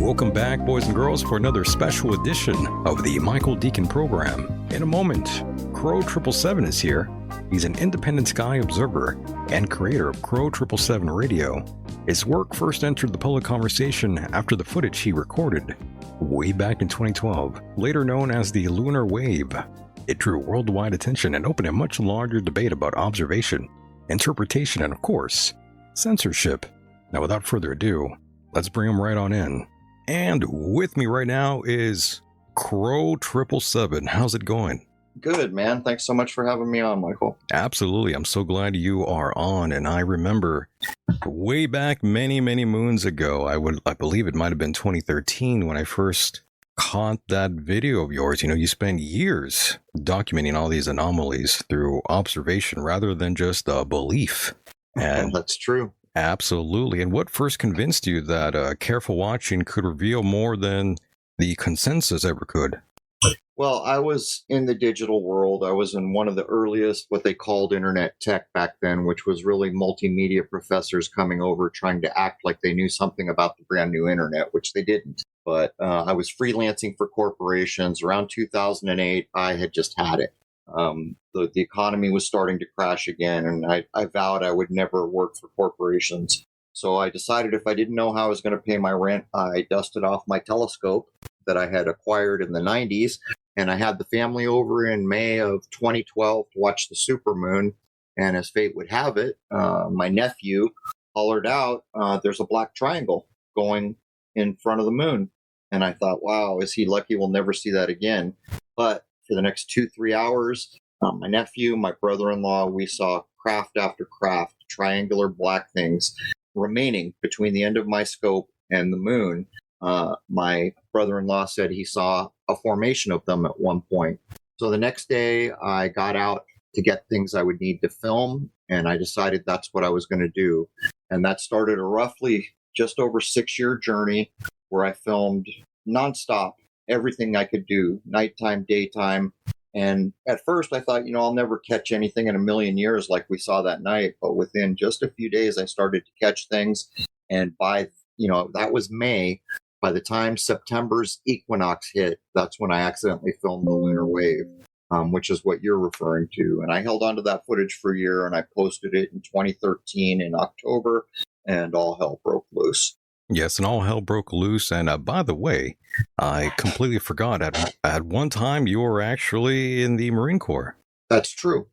Welcome back, boys and girls, for another special edition of the Michael Decon program. In a moment, Crow777 is here. He's an independent sky observer and creator of Crow777 Radio. His work first entered the public conversation after the footage he recorded way back in 2012, later known as the Lunar Wave. It drew worldwide attention and opened a much larger debate about observation, interpretation, and of course, censorship. Now, without further ado, let's bring him right on in. And with me right now is Crow777. How's it going? Good, man. Thanks so much for having me on, Michael. Absolutely. I'm so glad you are on. And I remember way back many moons ago, I believe it might have been 2013 when I first caught that video of yours. You spent years documenting all these anomalies through observation rather than just belief. And that's true. Absolutely. And what first convinced you that careful watching could reveal more than the consensus ever could? Well, I was in the digital world. I was in one of the earliest, what they called internet tech back then, which was really multimedia professors coming over trying to act like they knew something about the brand new internet, which they didn't. But I was freelancing for corporations. Around 2008, I had just had it. The economy was starting to crash again, and I vowed I would never work for corporations. So I decided if I didn't know how I was going to pay my rent, I dusted off my telescope that I had acquired in the 90s, and I had the family over in May of 2012 to watch the supermoon. And as fate would have it, my nephew hollered out, there's a black triangle going in front of the moon. And I thought, wow, is he lucky we'll never see that again? But for the next 2-3 hours, my nephew, my brother-in-law, we saw craft after craft, triangular black things remaining between the end of my scope and the moon. My brother-in-law said he saw a formation of them at one point. So the next day, I got out to get things I would need to film, and I decided that's what I was going to do. And that started a roughly just over 6-year journey where I filmed nonstop everything I could do, nighttime, daytime. And at first I thought, I'll never catch anything in a million years like we saw that night. But within just a few days, I started to catch things. And by, that was May. By the time September's equinox hit, that's when I accidentally filmed the Lunar Wave, which is what you're referring to. And I held onto that footage for a year, and I posted it in 2013 in October, and all hell broke loose. Yes, and all hell broke loose. And by the way, I completely forgot. At one time, you were actually in the Marine Corps. That's true.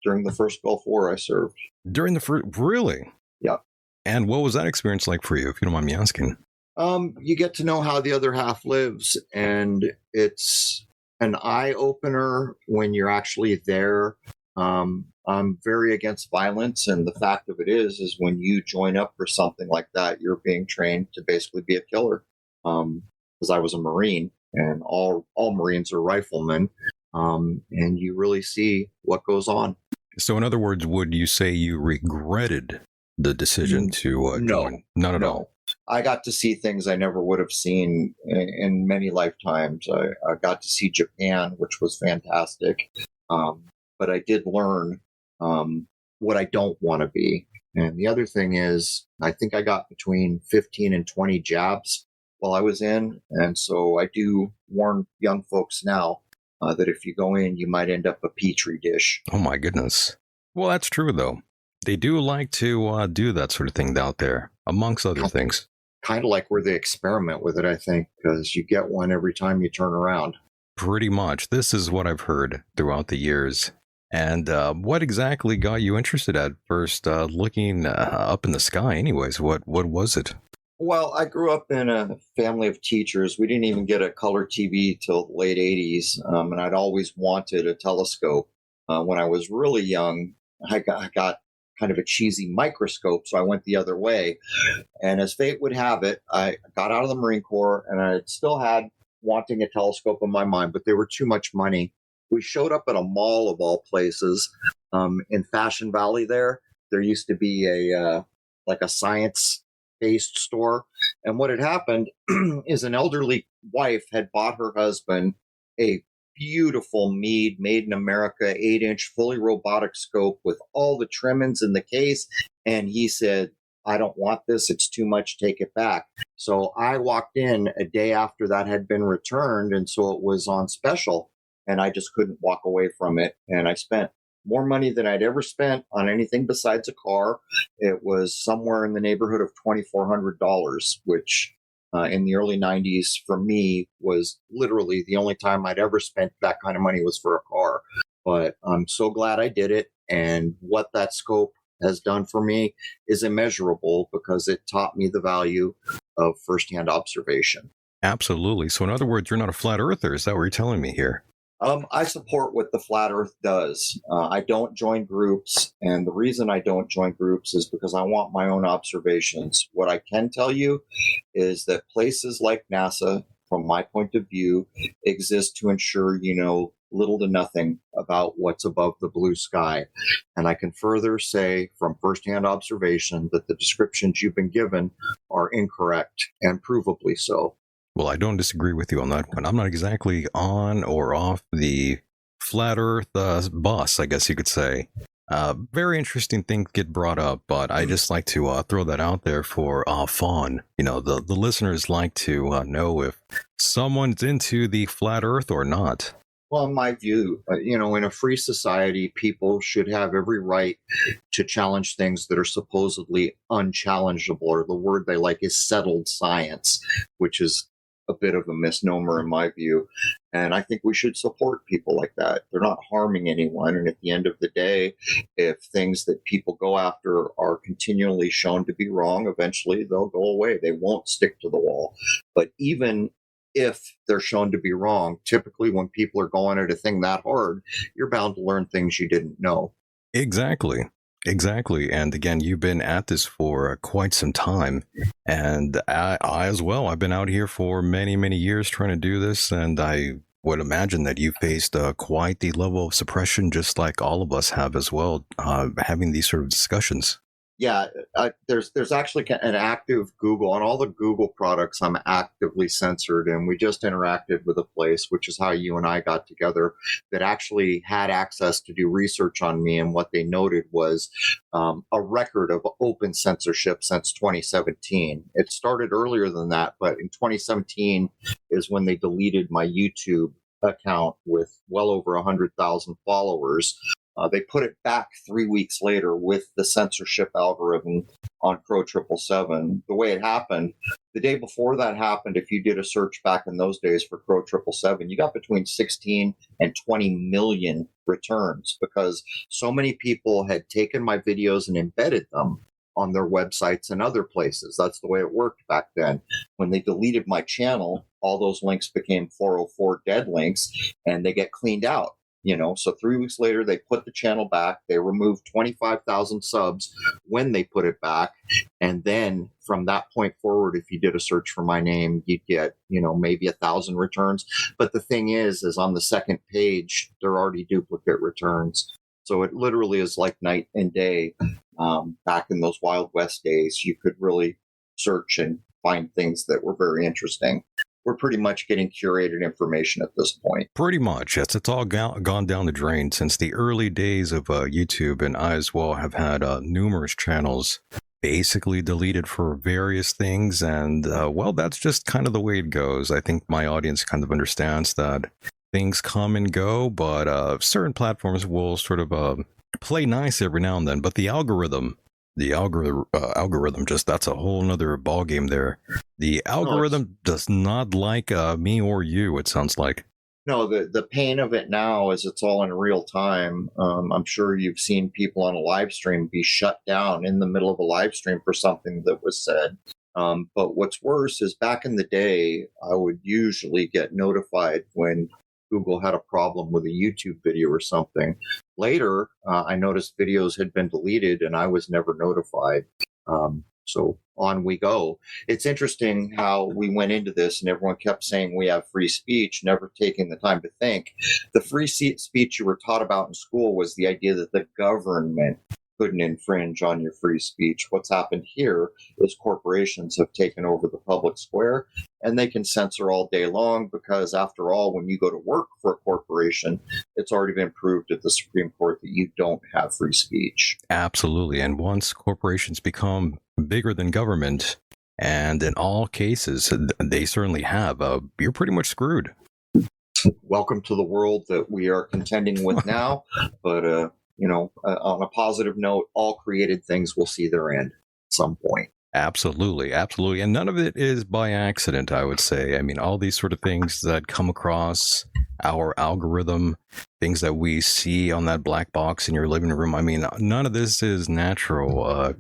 During the first Gulf War, I served. During the first, really? Yeah. And what was that experience like for you, if you don't mind me asking? You get to know how the other half lives, and it's an eye-opener when you're actually there. I'm very against violence, and the fact of it is when you join up for something like that, you're being trained to basically be a killer. Because I was a Marine, and all Marines are riflemen, and you really see what goes on. So, in other words, would you say you regretted the decision to join? Not at all. I got to see things I never would have seen in many lifetimes. I got to see Japan, which was fantastic. But I did learn what I don't want to be. And the other thing is, I think I got between 15 and 20 jabs while I was in. And so I do warn young folks now that if you go in, you might end up a petri dish. Oh, my goodness. Well, that's true, though. They do like to do that sort of thing out there, amongst other things. Kind of like where they experiment with it, I think, because you get one every time you turn around. Pretty much. This is what I've heard throughout the years. And what exactly got you interested at first, looking up in the sky anyways? What was it? Well, I grew up in a family of teachers. We didn't even get a color TV till the late 80s, and I'd always wanted a telescope. When I was really young, I got kind of a cheesy microscope, so I went the other way. And as fate would have it, I got out of the Marine Corps, and I still had wanting a telescope in my mind, but they were too much money. We showed up at a mall of all places in Fashion Valley there. There used to be a science-based store. And what had happened is an elderly wife had bought her husband a beautiful Meade, made in America, 8-inch, fully robotic scope with all the trimmings in the case. And he said, I don't want this. It's too much. Take it back. So I walked in a day after that had been returned. And so it was on special and I just couldn't walk away from it. And I spent more money than I'd ever spent on anything besides a car. It was somewhere in the neighborhood of $2,400, which in the early 90s for me was literally the only time I'd ever spent that kind of money was for a car. But I'm so glad I did it. And what that scope has done for me is immeasurable because it taught me the value of firsthand observation. Absolutely. So in other words, you're not a flat earther. Is that what you're telling me here? I support what the Flat Earth does. I don't join groups, and the reason I don't join groups is because I want my own observations. What I can tell you is that places like NASA, from my point of view, exist to ensure you know little to nothing about what's above the blue sky. And I can further say from firsthand observation that the descriptions you've been given are incorrect, and provably so. Well, I don't disagree with you on that one. I'm not exactly on or off the flat earth bus, I guess you could say. Very interesting things get brought up, but I just like to throw that out there for fun. You know, the listeners like to know if someone's into the flat earth or not. Well, in my view, in a free society, people should have every right to challenge things that are supposedly unchallengeable, or the word they like is settled science, which is a bit of a misnomer in my view. And I think we should support people like that. They're not harming anyone. And at the end of the day, if things that people go after are continually shown to be wrong, eventually they'll go away. They won't stick to the wall. But even if they're shown to be wrong, typically when people are going at a thing that hard, you're bound to learn things you didn't know. Exactly. And again, you've been at this for quite some time. And I as well, I've been out here for many, many years trying to do this. And I would imagine that you faced quite the level of suppression, just like all of us have as well, having these sort of discussions. Yeah, there's actually an active Google on all the Google products. I'm actively censored, and we just interacted with a place, which is how you and I got together, that actually had access to do research on me. And what they noted was a record of open censorship since 2017. It started earlier than that, but in 2017 is when they deleted my YouTube account with well over 100,000 followers. They put it back 3 weeks later with the censorship algorithm on Crow777. The way it happened, the day before that happened, if you did a search back in those days for Crow777, you got between 16 and 20 million returns because so many people had taken my videos and embedded them on their websites and other places. That's the way it worked back then. When they deleted my channel, all those links became 404 dead links and they get cleaned out. So 3 weeks later, they put the channel back. They removed 25,000 subs when they put it back. And then from that point forward, if you did a search for my name, you'd get, maybe 1,000 returns. But the thing is on the second page, there are already duplicate returns. So it literally is like night and day. Back in those Wild West days, you could really search and find things that were very interesting. We're pretty much getting curated information at this point. Pretty much, yes. It's all gone down the drain since the early days of YouTube, and I as well have had numerous channels basically deleted for various things, and well, that's just kind of the way it goes. I think my audience kind of understands that things come and go, but certain platforms will sort of play nice every now and then, but the algorithm, just, that's a whole nother ball game there. The algorithm does not like me or you, it sounds like. No, the pain of it now is it's all in real time. I'm sure you've seen people on a live stream be shut down in the middle of a live stream for something that was said. But what's worse is back in the day, I would usually get notified when Google had a problem with a YouTube video or something. Later, I noticed videos had been deleted and I was never notified. So on we go. It's interesting how we went into this and everyone kept saying we have free speech, never taking the time to think. The free speech you were taught about in school was the idea that the government couldn't infringe on your free speech. What's happened here is corporations have taken over the public square and they can censor all day long because, after all, when you go to work for a corporation, it's already been proved at the Supreme Court that you don't have free speech. Absolutely. And once corporations become bigger than government. And in all cases, they certainly have. You're pretty much screwed. Welcome to the world that we are contending with now. But, on a positive note, all created things will see their end at some point. Absolutely, absolutely. And none of it is by accident, I would say. I mean, all these sort of things that come across our algorithm, things that we see on that black box in your living room, I mean, none of this is natural,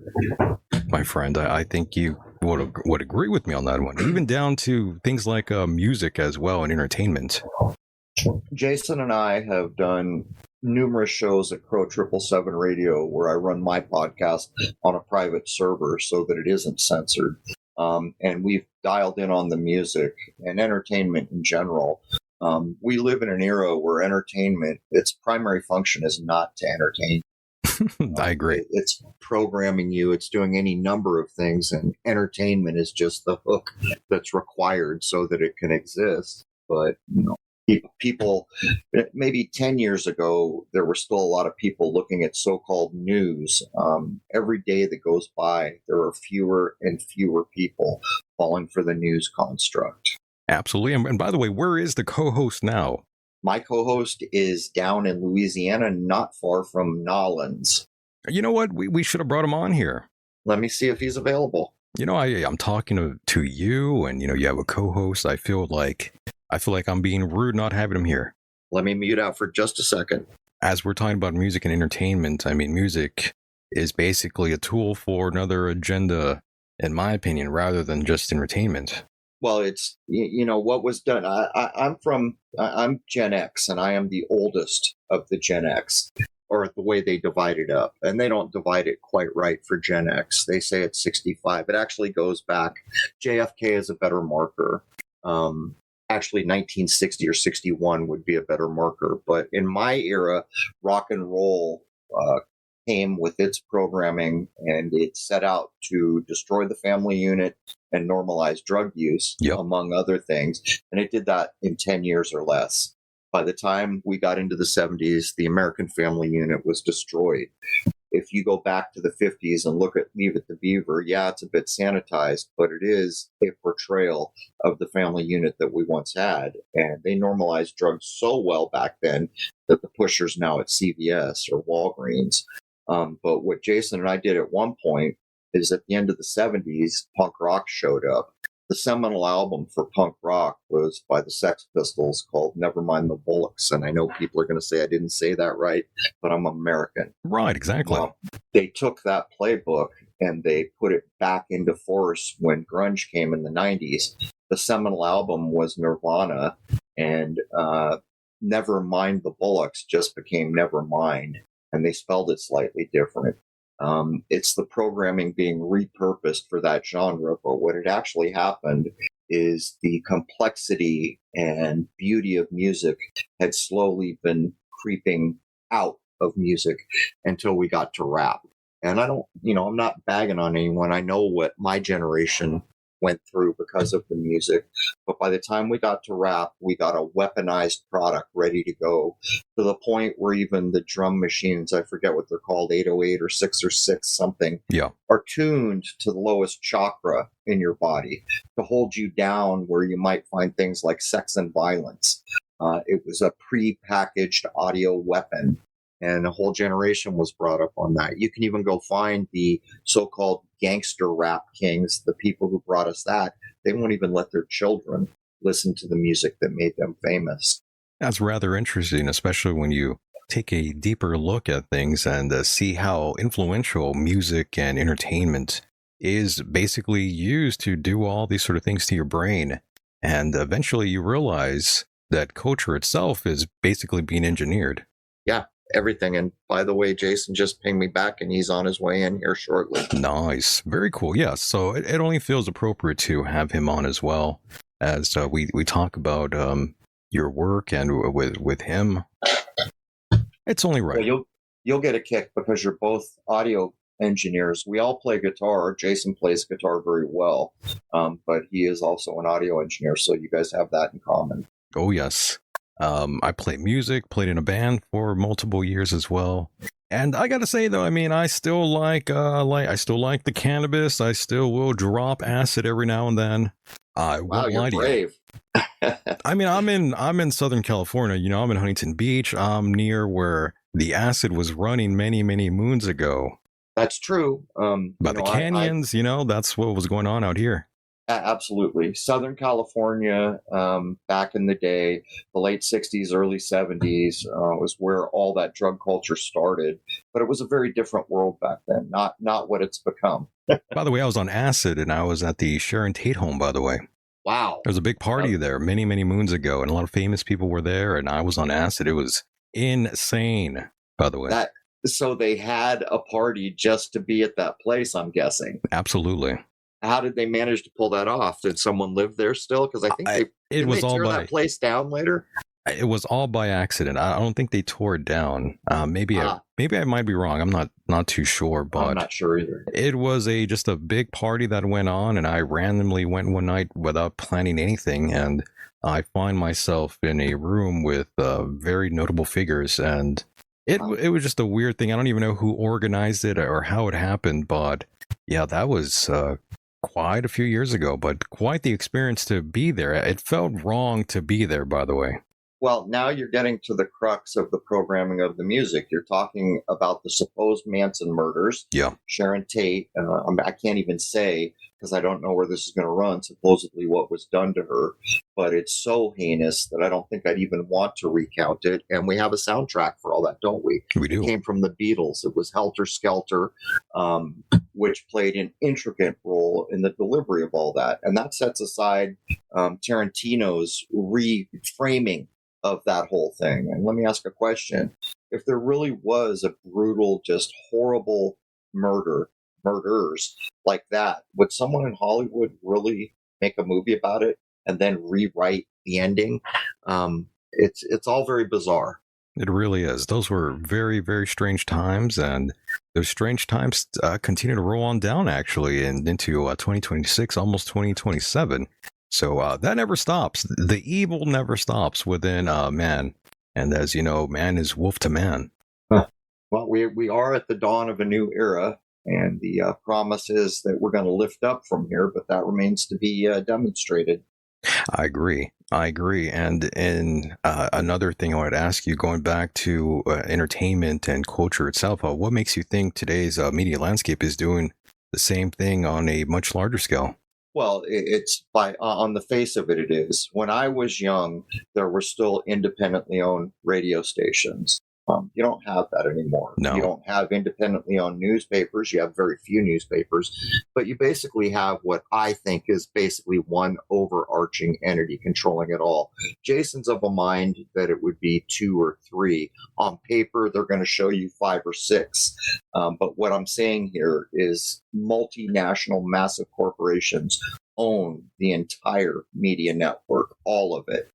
my friend. I think you would agree with me on that one, even down to things like music as well and entertainment. Jason and I have done numerous shows at Crow777 Radio where I run my podcast on a private server so that it isn't censored. And we've dialed in on the music and entertainment in general. We live in an era where entertainment, its primary function is not to entertain. I agree. It's programming you. It's doing any number of things, and entertainment is just the hook that's required so that it can exist. But, people, maybe 10 years ago, there were still a lot of people looking at so-called news. Every day that goes by, there are fewer and fewer people falling for the news construct. Absolutely. And by the way, where is the co-host now? My co-host is down in Louisiana, not far from Nolens. You know what? We should have brought him on here. Let me see if he's available. I'm talking to you, and you have a co-host. I feel like I'm being rude not having him here. Let me mute out for just a second. As we're talking about music and entertainment, I mean, music is basically a tool for another agenda, in my opinion, rather than just entertainment. Well, it's, what was done. I'm Gen X, and I am the oldest of the Gen X, or the way they divide it up. And they don't divide it quite right for Gen X. They say it's 65. It actually goes back. JFK is a better marker. Actually, 1960 or 61 would be a better marker. But in my era, rock and roll came with its programming, and it set out to destroy the family unit and normalize drug use, among other things. And it did that in 10 years or less. By the time we got into the 70s, the American family unit was destroyed. If you go back to the 50s and look at Leave It to Beaver, it's a bit sanitized, but it is a portrayal of the family unit that we once had. And they normalized drugs so well back then that the pusher's now at CVS or Walgreens. But what Jason and I did at one point is at the end of the 70s, punk rock showed up. The seminal album for punk rock was by the Sex Pistols called Nevermind the Bollocks. And I know people are going to say I didn't say that right, but I'm American. Right, exactly. They took that playbook and they put it back into force when grunge came in the 90s. The seminal album was Nirvana, and Nevermind the Bollocks just became Nevermind, and they spelled it slightly different. It's the programming being repurposed for that genre, but what had actually happened is the complexity and beauty of music had slowly been creeping out of music until we got to rap. And I'm not bagging on anyone. I know what my generation went through because of the music. But by the time we got to rap, we got a weaponized product ready to go, to the point where even the drum machines, I forget what they're called, 808 or 606 something, are tuned to the lowest chakra in your body to hold you down where you might find things like sex and violence. It was a pre-packaged audio weapon. And a whole generation was brought up on that. You can even go find the so-called gangster rap kings, the people who brought us that. They won't even let their children listen to the music that made them famous. That's rather interesting, especially when you take a deeper look at things and see how influential music and entertainment is basically used to do all these sort of things to your brain. And eventually you realize that culture itself is basically being engineered. Yeah. Everything. And by the way, Jason just pinged me back and he's on his way in here shortly. Nice. Very cool. Yeah. So it only feels appropriate to have him on as well, as we talk about your work and with him. It's only right. Well, you'll get a kick because you're both audio engineers. We all play guitar. Jason plays guitar very well, but he is also an audio engineer. So you guys have that in common. Oh, yes. I play music, played in a band for multiple years as well. And I gotta say though, I mean, I still I still like the cannabis. I still will drop acid every now and then. I Wow, won't you're lie to you. brave. I mean, I'm in Southern California. I'm in Huntington Beach. I'm near where the acid was running many moons ago. That's true. About the canyons, that's what was going on out here. Absolutely. Southern California, back in the day, the late 60s, early 70s, was where all that drug culture started. But it was a very different world back then, not what it's become. By the way, I was on acid and I was at the Sharon Tate home, by the way. Wow. There was a big party there many moons ago, and a lot of famous people were there, and I was on acid. It was insane, by the way. So they had a party just to be at that place, I'm guessing. Absolutely. How did they manage to pull that off? Did someone live there still? Because I think they tore that place down later. It was all by accident. I don't think they tore it down. Maybe I might be wrong. I'm not too sure, but I'm not sure either. It was just a big party that went on, and I randomly went one night without planning anything, and I find myself in a room with very notable figures, and it was just a weird thing. I don't even know who organized it or how it happened, but yeah, that was quite a few years ago, but quite the experience to be there. It felt wrong to be there, by the way. Well, now you're getting to the crux of the programming of the music. You're talking about the supposed Manson murders. Yeah. Sharon Tate, I can't even say, because I don't know where this is going to run, supposedly what was done to her. But it's so heinous that I don't think I'd even want to recount it. And we have a soundtrack for all that, don't we? We do. It came from the Beatles. It was Helter Skelter, which played an intricate role in the delivery of all that. And that sets aside Tarantino's reframing of that whole thing. And let me ask a question. If there really was a brutal, just horrible murders like that, would someone in Hollywood really make a movie about it and then rewrite the ending? It's all very bizarre. It really is. Those were very, very strange times, and those strange times continue to roll on down, actually, and into 2026, almost 2027. So that never stops. The evil never stops within man. And as you know, man is wolf to man. Huh. Well, we are at the dawn of a new era, and the promise is that we're going to lift up from here, but that remains to be demonstrated. I agree. And in another thing I wanted to ask you, going back to entertainment and culture itself, what makes you think today's media landscape is doing the same thing on a much larger scale? Well, it's on the face of it, it is. When I was young, there were still independently owned radio stations. You don't have that anymore. No. You don't have independently owned newspapers. You have very few newspapers. But you basically have what I think is basically one overarching entity controlling it all. Jason's of a mind that it would be 2 or 3. On paper, they're going to show you 5 or 6. But what I'm saying here is multinational, massive corporations own the entire media network, all of it.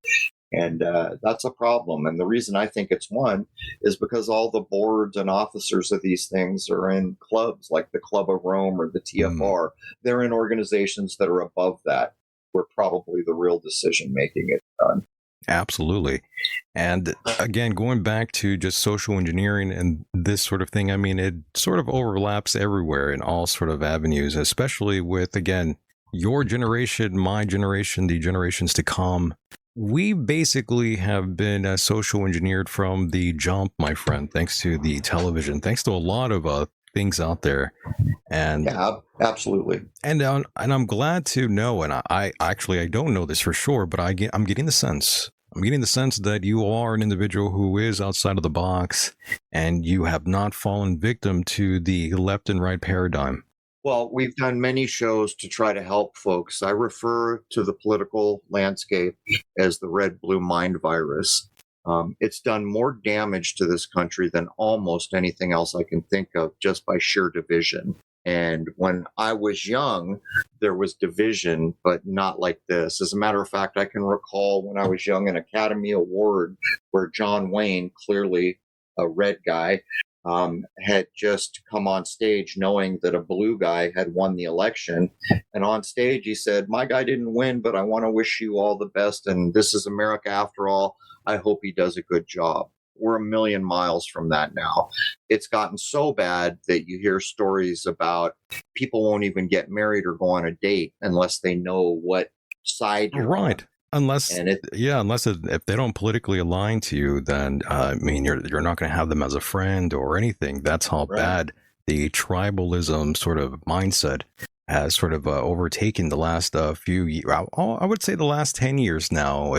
And that's a problem. And the reason I think it's one is because all the boards and officers of these things are in clubs like the Club of Rome or the TFR. They're in organizations that are above that, where probably the real decision making is done. Absolutely. And again, going back to just social engineering and this sort of thing, I mean, it sort of overlaps everywhere in all sort of avenues, especially with, again, your generation, my generation, the generations to come. We basically have been social engineered from the jump, my friend, thanks to the television, thanks to a lot of things out there. And yeah, absolutely. And I'm glad to know, and I don't know this for sure, but I'm getting the sense. I'm getting the sense that you are an individual who is outside of the box, and you have not fallen victim to the left and right paradigm. Well, we've done many shows to try to help folks. I refer to the political landscape as the red-blue mind virus. It's done more damage to this country than almost anything else I can think of, just by sheer division. And when I was young, there was division, but not like this. As a matter of fact, I can recall when I was young an Academy Award where John Wayne, clearly a red guy, had just come on stage knowing that a blue guy had won the election. And on stage, he said, "My guy didn't win, but I want to wish you all the best. And this is America after all. I hope he does a good job. We're a million miles from that now. It's gotten so bad that you hear stories about people won't even get married or go on a date unless they know what side you're on. Unless if they don't politically align to you, then I mean you're not going to have them as a friend or anything. That's how bad the tribalism sort of mindset has sort of overtaken the last few years. I would say the last 10 years now.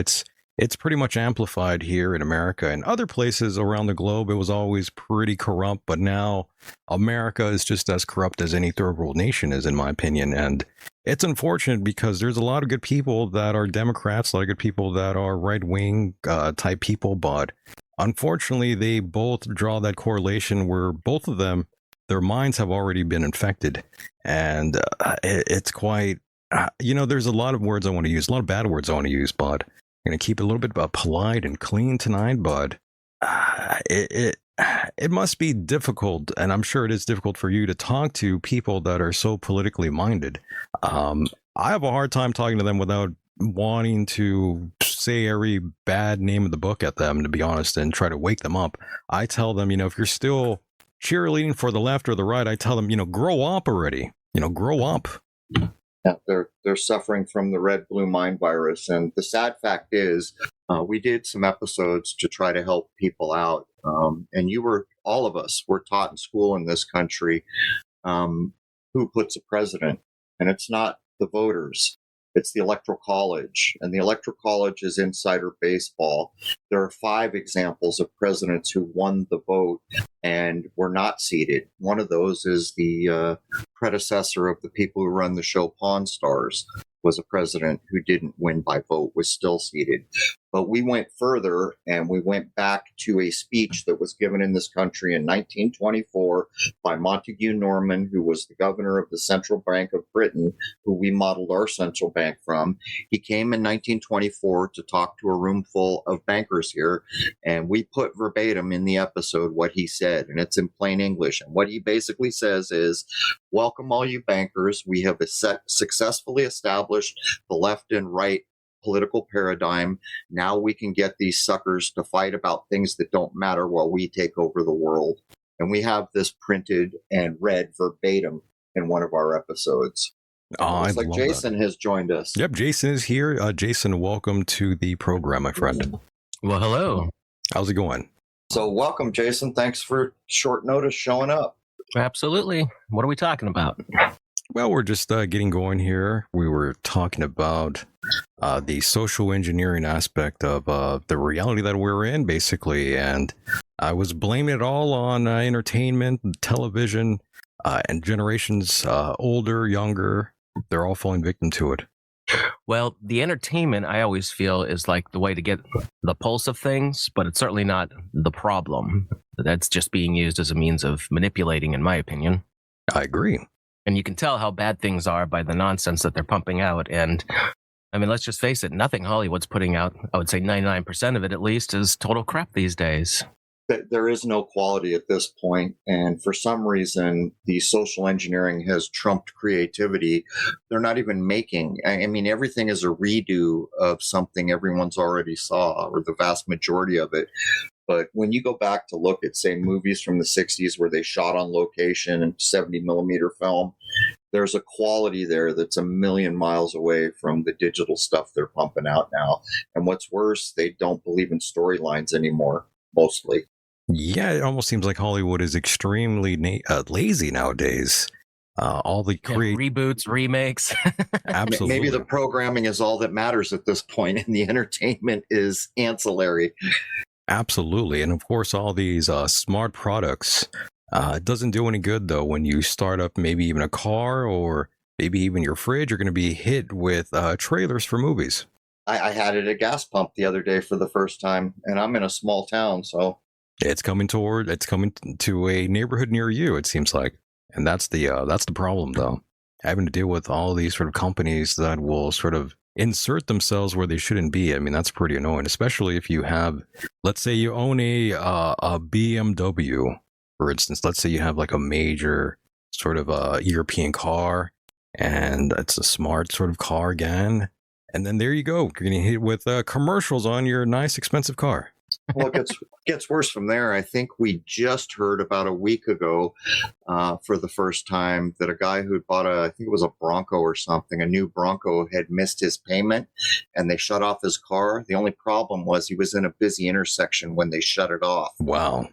It's pretty much amplified here in America and other places around the globe. It was always pretty corrupt, but now America is just as corrupt as any third world nation is, in my opinion. And it's unfortunate because there's a lot of good people that are Democrats, a lot of good people that are right-wing type people, but unfortunately they both draw that correlation where both of them, their minds have already been infected. And it's quite, there's a lot of words I want to use, a lot of bad words I want to use, but I'm going to keep it a little bit polite and clean tonight, but it must be difficult, and I'm sure it is difficult for you to talk to people that are so politically minded. I have a hard time talking to them without wanting to say every bad name of the book at them, to be honest, and try to wake them up. I tell them, if you're still cheerleading for the left or the right, I tell them, grow up already. Grow up. Yeah, they're suffering from the red-blue mind virus. And the sad fact is, we did some episodes to try to help people out. And all of us were taught in school in this country who puts a president. And it's not the voters. It's the Electoral College. And the Electoral College is insider baseball. There are 5 examples of presidents who won the vote and were not seated. One of those is the predecessor of the people who run the show Pawn Stars, was a president who didn't win by vote, was still seated. But we went further, and we went back to a speech that was given in this country in 1924 by Montague Norman, who was the governor of the Central Bank of Britain, who we modeled our central bank from. He came in 1924 to talk to a room full of bankers here, and we put verbatim in the episode what he said, and it's in plain English. And what he basically says is, welcome all you bankers. We have successfully established the left and right political paradigm. Now we can get these suckers to fight about things that don't matter while we take over the world. And we have this printed and read verbatim in one of our episodes. It's like Jason has joined us. Yep, Jason is here. Jason, welcome to the program, my friend. Well, hello. How's it going? So welcome, Jason. Thanks for short notice showing up. Absolutely. What are we talking about? Well, we're just getting going here. We were talking about the social engineering aspect of the reality that we're in, basically. And I was blaming it all on entertainment, television, and generations older, younger. They're all falling victim to it. Well, the entertainment, I always feel, is like the way to get the pulse of things, but it's certainly not the problem. That's just being used as a means of manipulating, in my opinion. I agree. And you can tell how bad things are by the nonsense that they're pumping out. And I mean, let's just face it, nothing Hollywood's putting out, I would say 99% of it at least, is total crap these days. There is no quality at this point, and for some reason, the social engineering has trumped creativity. They're not even making, I mean, everything is a redo of something everyone's already saw, or the vast majority of it. But when you go back to look at, say, movies from the 60s where they shot on location in 70 millimeter film, there's a quality there that's a million miles away from the digital stuff they're pumping out now. And what's worse, they don't believe in storylines anymore, mostly. Yeah, it almost seems like Hollywood is extremely lazy nowadays. All the reboots, remakes. Absolutely. Maybe the programming is all that matters at this point, and the entertainment is ancillary. Absolutely. And of course, all these smart products, it doesn't do any good, though, when you start up maybe even a car or maybe even your fridge, you're going to be hit with trailers for movies. I had it at a gas pump the other day for the first time, and I'm in a small town, so... It's coming to a neighborhood near you, it seems like. And that's the problem, though. Having to deal with all these sort of companies that will sort of insert themselves where they shouldn't be. I mean, that's pretty annoying, especially if you have, let's say you own a BMW, for instance. Let's say you have like a major sort of European car, and it's a smart sort of car again. And then there you go. You're getting hit with commercials on your nice, expensive car. Well, it gets worse from there. I think we just heard about a week ago for the first time that a guy who bought I think it was a Bronco or something, a new Bronco, had missed his payment and they shut off his car. The only problem was he was in a busy intersection when they shut it off. Wow.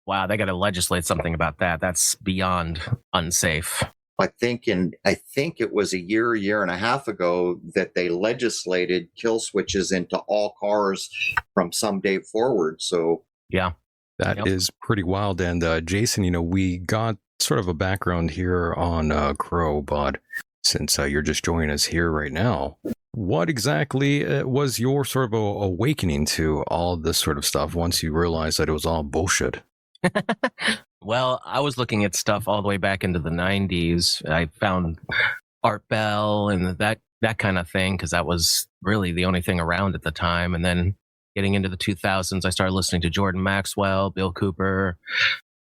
Wow, they got to legislate something about that. That's beyond unsafe. I think it was a year and a half ago that they legislated kill switches into all cars from some day forward. So yeah, that is pretty wild. And Jason, we got sort of a background here on Crow, but since you're just joining us here right now, what exactly was your sort of awakening to all this sort of stuff once you realized that it was all bullshit? Well, I was looking at stuff all the way back into the 90s. I found Art Bell and that kind of thing, because that was really the only thing around at the time. And then getting into the 2000s, I started listening to Jordan Maxwell, Bill Cooper.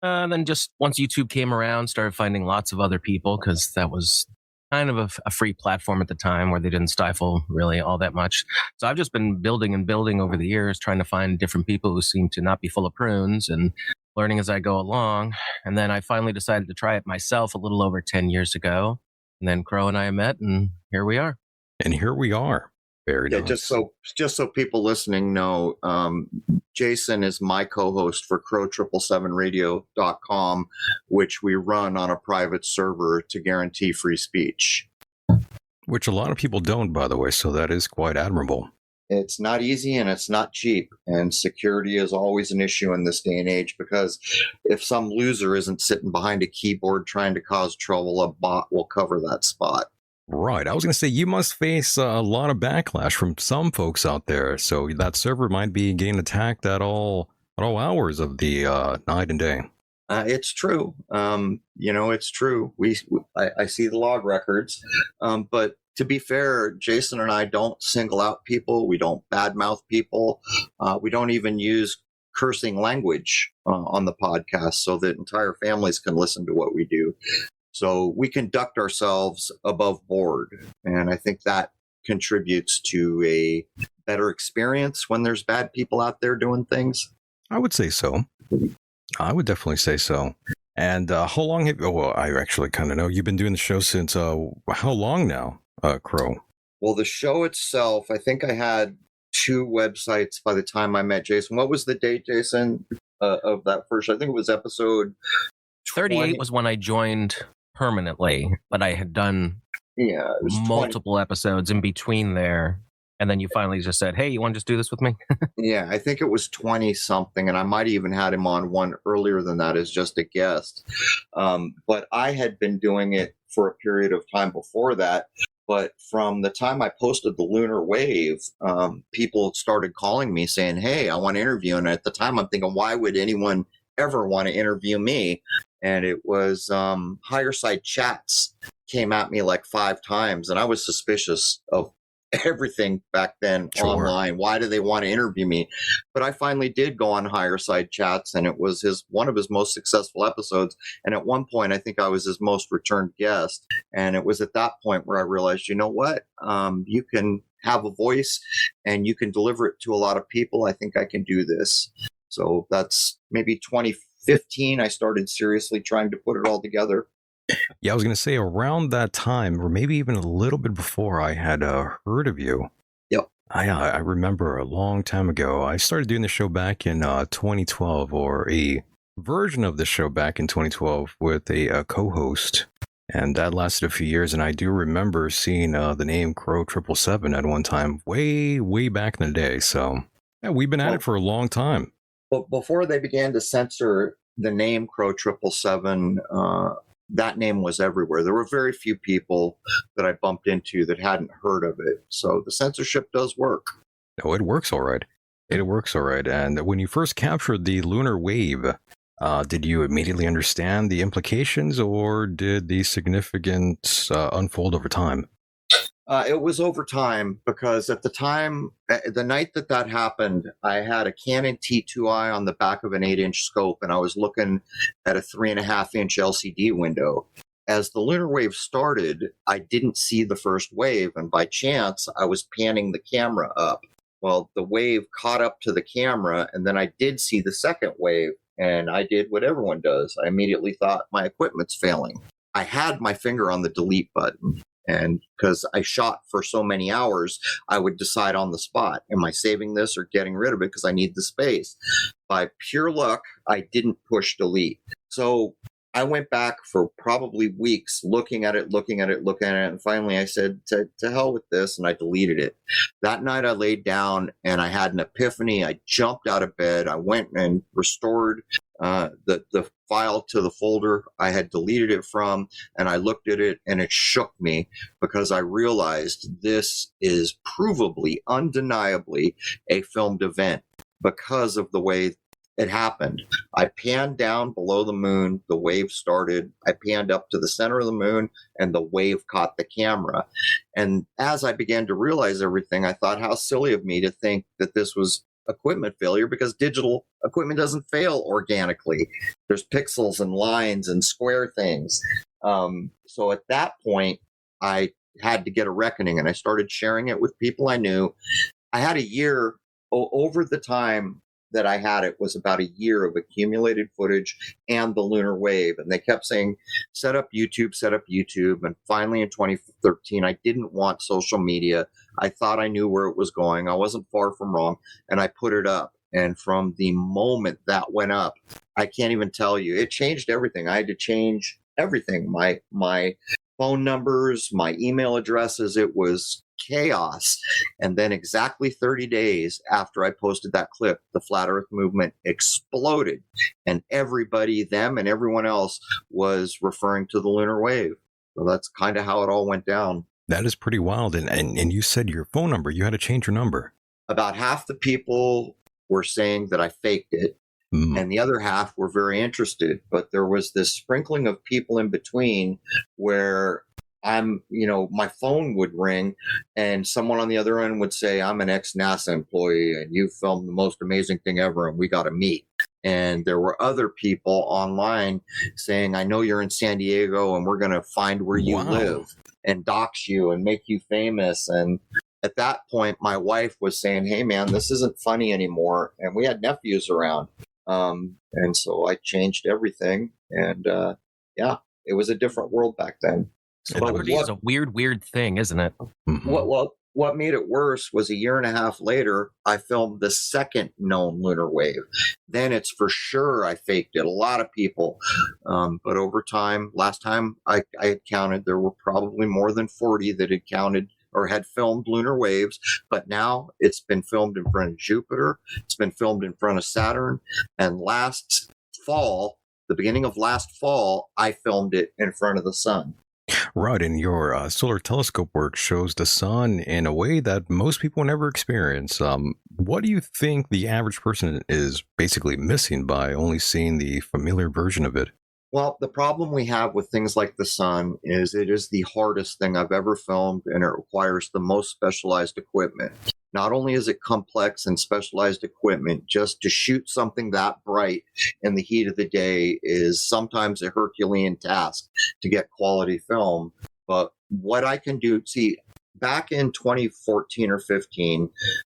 And then just once YouTube came around, started finding lots of other people, because that was kind of a free platform at the time where they didn't stifle really all that much. So I've just been building and building over the years, trying to find different people who seem to not be full of prunes and learning as I go along. And then I finally decided to try it myself a little over 10 years ago. And then Crow and I met, and here we are. And here we are. Very nice. Just so people listening know, Jason is my co-host for Crow777 Radio.com, which we run on a private server to guarantee free speech. Which a lot of people don't, by the way, so that is quite admirable. It's not easy and it's not cheap, and security is always an issue in this day and age, because if some loser isn't sitting behind a keyboard trying to cause trouble, a bot will cover that spot. Right. I was going to say, you must face a lot of backlash from some folks out there, so that server might be getting attacked at all hours of the night and day. It's true. It's true. I see the log records, but to be fair, Jason and I don't single out people. We don't badmouth people. We don't even use cursing language on the podcast so that entire families can listen to what we do. So we conduct ourselves above board. And I think that contributes to a better experience when there's bad people out there doing things. I would say so. I would definitely say so. And how long have you, well, I actually kind of know, you've been doing the show since how long now? Crow? Well, the show itself, I think I had 2 websites by the time I met Jason. What was the date, Jason, of that first? I think it was episode 38 was when I joined permanently, but I had done multiple episodes in between there. And then you finally just said, hey, you want to just do this with me? Yeah, I think it was 20 something. And I might even had him on one earlier than that as just a guest. But I had been doing it for a period of time before that. But from the time I posted the Lunar Wave, people started calling me saying, hey, I want to interview. And at the time, I'm thinking, why would anyone ever want to interview me? And it was Higher Side Chats came at me like 5 times. And I was suspicious of everything back then online. Why do they want to interview me? But I finally did go on Higher Side Chats, and it was one of his most successful episodes. And at one point, I think I was his most returned guest. And it was at that point where I realized, you know what? You can have a voice and you can deliver it to a lot of people. I think I can do this. So that's maybe 2015. I started seriously trying to put it all together. Yeah, I was going to say around that time, or maybe even a little bit before, I had heard of you. Yep. I remember a long time ago. I started doing the show back in 2012, or a version of the show back in 2012 with a co-host. And that lasted a few years. And I do remember seeing the name Crow777 at one time, way, way back in the day. So yeah, we've been at it for a long time. But before they began to censor the name Crow777, that name was everywhere. There were very few people that I bumped into that hadn't heard of it. So the censorship does work. Oh, it works all right. It works all right. And when you first captured the Lunar Wave, did you immediately understand the implications, or did the significance unfold over time? It was over time, because at the time, the night that happened, I had a Canon T2i on the back of an 8-inch scope, and I was looking at a 3.5-inch LCD window. as the lunar wave started, I didn't see the first wave, and by chance, I was panning the camera up. Well, the wave caught up to the camera, and then I did see the second wave, and I did what everyone does. I immediately thought my equipment's failing. I had my finger on the delete button, and because I shot for so many hours, I would decide on the spot, am I saving this or getting rid of it because I need the space? By pure luck, I didn't push delete. So I went back for probably weeks looking at it, and finally I said, to hell with this, and I deleted it. That night I laid down and I had an epiphany. I jumped out of bed. I went and restored the file to the folder I had deleted it from, and I looked at it, and it shook me because I realized this is provably, undeniably a filmed event because of the way it happened. I panned down below the moon, the wave started. I panned up to the center of the moon, and the wave caught the camera. And as I began to realize everything, I thought, how silly of me to think that this was equipment failure, because digital equipment doesn't fail organically. There's pixels and lines and square things. So at that point, I had to get a reckoning, and I started sharing it with people I knew. I had a year over the time that I had. It was about a year of accumulated footage and the lunar wave. And they kept saying, set up YouTube. And finally in 2013, I didn't want social media. I thought I knew where it was going. I wasn't far from wrong. And I put it up. And from the moment that went up, I can't even tell you, it changed everything. I had to change everything. My phone numbers, my email addresses, it was chaos. And then exactly 30 days after I posted that clip, the Flat Earth movement exploded, and everybody, them and everyone else, was referring to the lunar wave. So that's kind of how it all went down. That is pretty wild. And you said your phone number, you had to change your number. About half the people were saying that I faked it, and the other half were very interested. But there was this sprinkling of people in between where my phone would ring and someone on the other end would say, I'm an ex-NASA employee and you filmed the most amazing thing ever and we got to meet. And there were other people online saying, I know you're in San Diego and we're going to find where you live and dox you and make you famous. And at that point, my wife was saying, hey man, this isn't funny anymore. And we had nephews around. And so I changed everything. And it was a different world back then. Celebrity is a weird thing, isn't it? What made it worse was a year and a half later, I filmed the second known lunar wave. Then it's for sure I faked it. A lot of people. But over time, last time I had counted, there were probably more than 40 that had counted or had filmed lunar waves. But now it's been filmed in front of Jupiter. It's been filmed in front of Saturn. And last fall, the beginning of last fall, I filmed it in front of the sun. Right, and your solar telescope work shows the sun in a way that most people never experience. What do you think the average person is basically missing by only seeing the familiar version of it? Well, the problem we have with things like the sun is it is the hardest thing I've ever filmed, and it requires the most specialized equipment. Not only is it complex and specialized equipment, just to shoot something that bright in the heat of the day is sometimes a Herculean task to get quality film. But what I can do, back in 2014 or 15,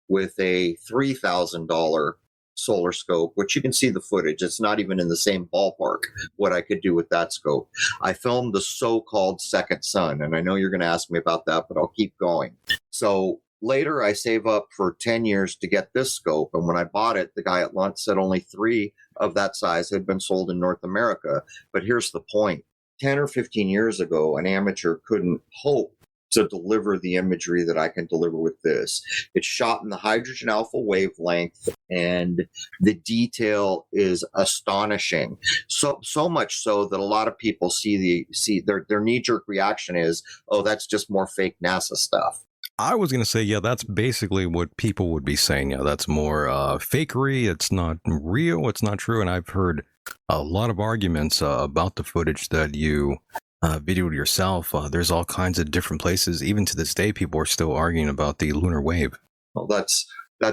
with a $3,000 solar scope, which you can see the footage, it's not even in the same ballpark what I could do with that scope. I filmed the so-called second sun, and I know you're going to ask me about that, but I'll keep going. So later, I save up for 10 years to get this scope. And when I bought it, the guy at lunch said only 3 of that size had been sold in North America. But here's the point. 10 or 15 years ago, an amateur couldn't hope to deliver the imagery that I can deliver with this. It's shot in the hydrogen alpha wavelength, and the detail is astonishing. So much so that a lot of people see their knee-jerk reaction is, oh, that's just more fake NASA stuff. I was going to say, yeah, that's basically what people would be saying. Yeah, that's more fakery. It's not real. It's not true. And I've heard a lot of arguments about the footage that you videoed yourself. There's all kinds of different places. Even to this day, people are still arguing about the lunar wave. Well, that's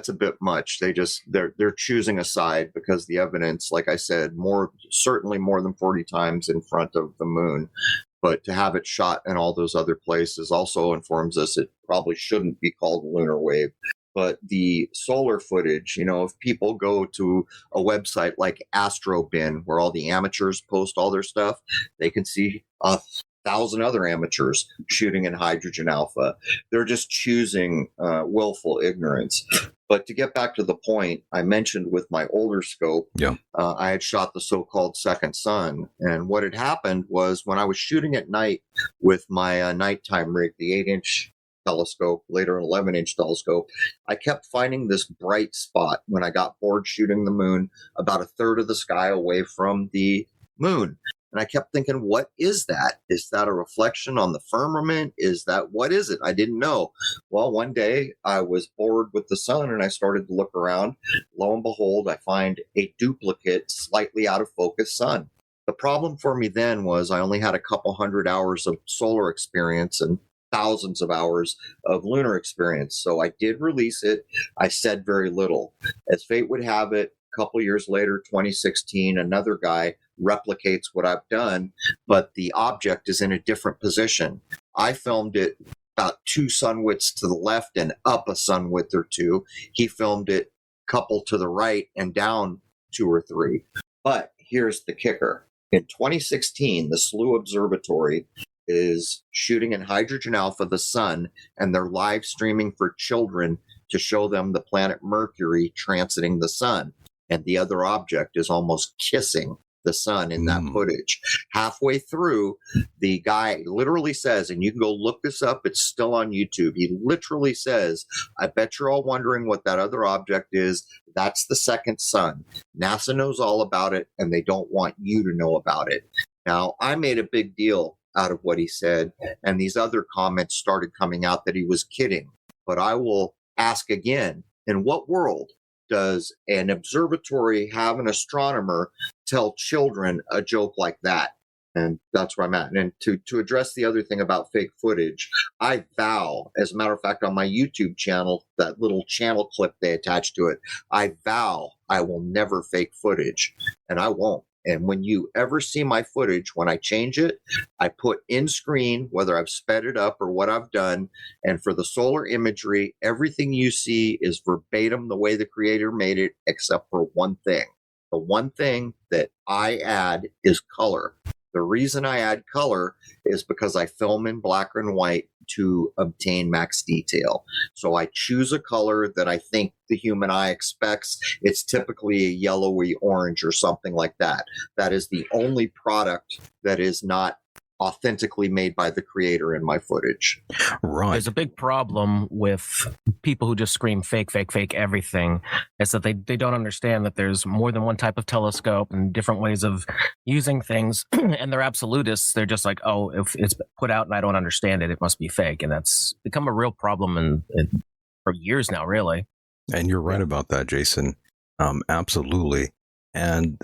a bit much. They're choosing a side because the evidence, like I said, certainly more than 40 times in front of the moon. But to have it shot in all those other places also informs us it probably shouldn't be called Lunar Wave. But the solar footage, if people go to a website like AstroBin, where all the amateurs post all their stuff, they can see 1,000 other amateurs shooting in hydrogen alpha. They're just choosing willful ignorance. But to get back to the point I mentioned with my older scope, I had shot the so-called second sun. And what had happened was when I was shooting at night with my nighttime rig, the 8-inch telescope, later an 11-inch telescope, I kept finding this bright spot when I got bored shooting the moon about a third of the sky away from the moon. And I kept thinking, what is that? Is that a reflection on the firmament? What is it? I didn't know. Well, one day I was bored with the sun and I started to look around. Lo and behold, I find a duplicate, slightly out of focus sun. The problem for me then was I only had a couple hundred hours of solar experience and thousands of hours of lunar experience. So I did release it. I said very little. As fate would have it, a couple years later, 2016, another guy replicates what I've done, but the object is in a different position. I filmed it about 2 sun widths to the left and up a sun width or 2. He filmed it a couple to the right and down 2 or 3. But here's the kicker. In 2016, the SLU Observatory is shooting in hydrogen alpha the sun, and they're live streaming for children to show them the planet Mercury transiting the sun. And the other object is almost kissing the sun in that footage. Halfway through, the guy literally says, and you can go look this up, it's still on YouTube. He literally says, I bet you're all wondering what that other object is. That's the second sun. NASA knows all about it, and they don't want you to know about it. Now, I made a big deal out of what he said, and these other comments started coming out that he was kidding. But I will ask again, in what world does an observatory have an astronomer tell children a joke like that? And that's where I'm at. And to address the other thing about fake footage, I vow, as a matter of fact, on my YouTube channel, that little channel clip they attached to it, I vow I will never fake footage, and I won't. And when you ever see my footage, when I change it, I put in screen whether I've sped it up or what I've done. And for the solar imagery, everything you see is verbatim the way the creator made it, except for one thing. The one thing that I add is color. The reason I add color is because I film in black and white to obtain max detail. So I choose a color that I think the human eye expects. It's typically a yellowy orange or something like that. That is the only product that is not authentically made by the creator in my footage. Right. There's a big problem with people who just scream fake, fake, fake everything. It's that they don't understand that there's more than one type of telescope and different ways of using things. And they're absolutists. They're just like, oh, if it's put out and I don't understand it, it must be fake. And that's become a real problem for years now, really. And you're right about that, Jason. Absolutely. And,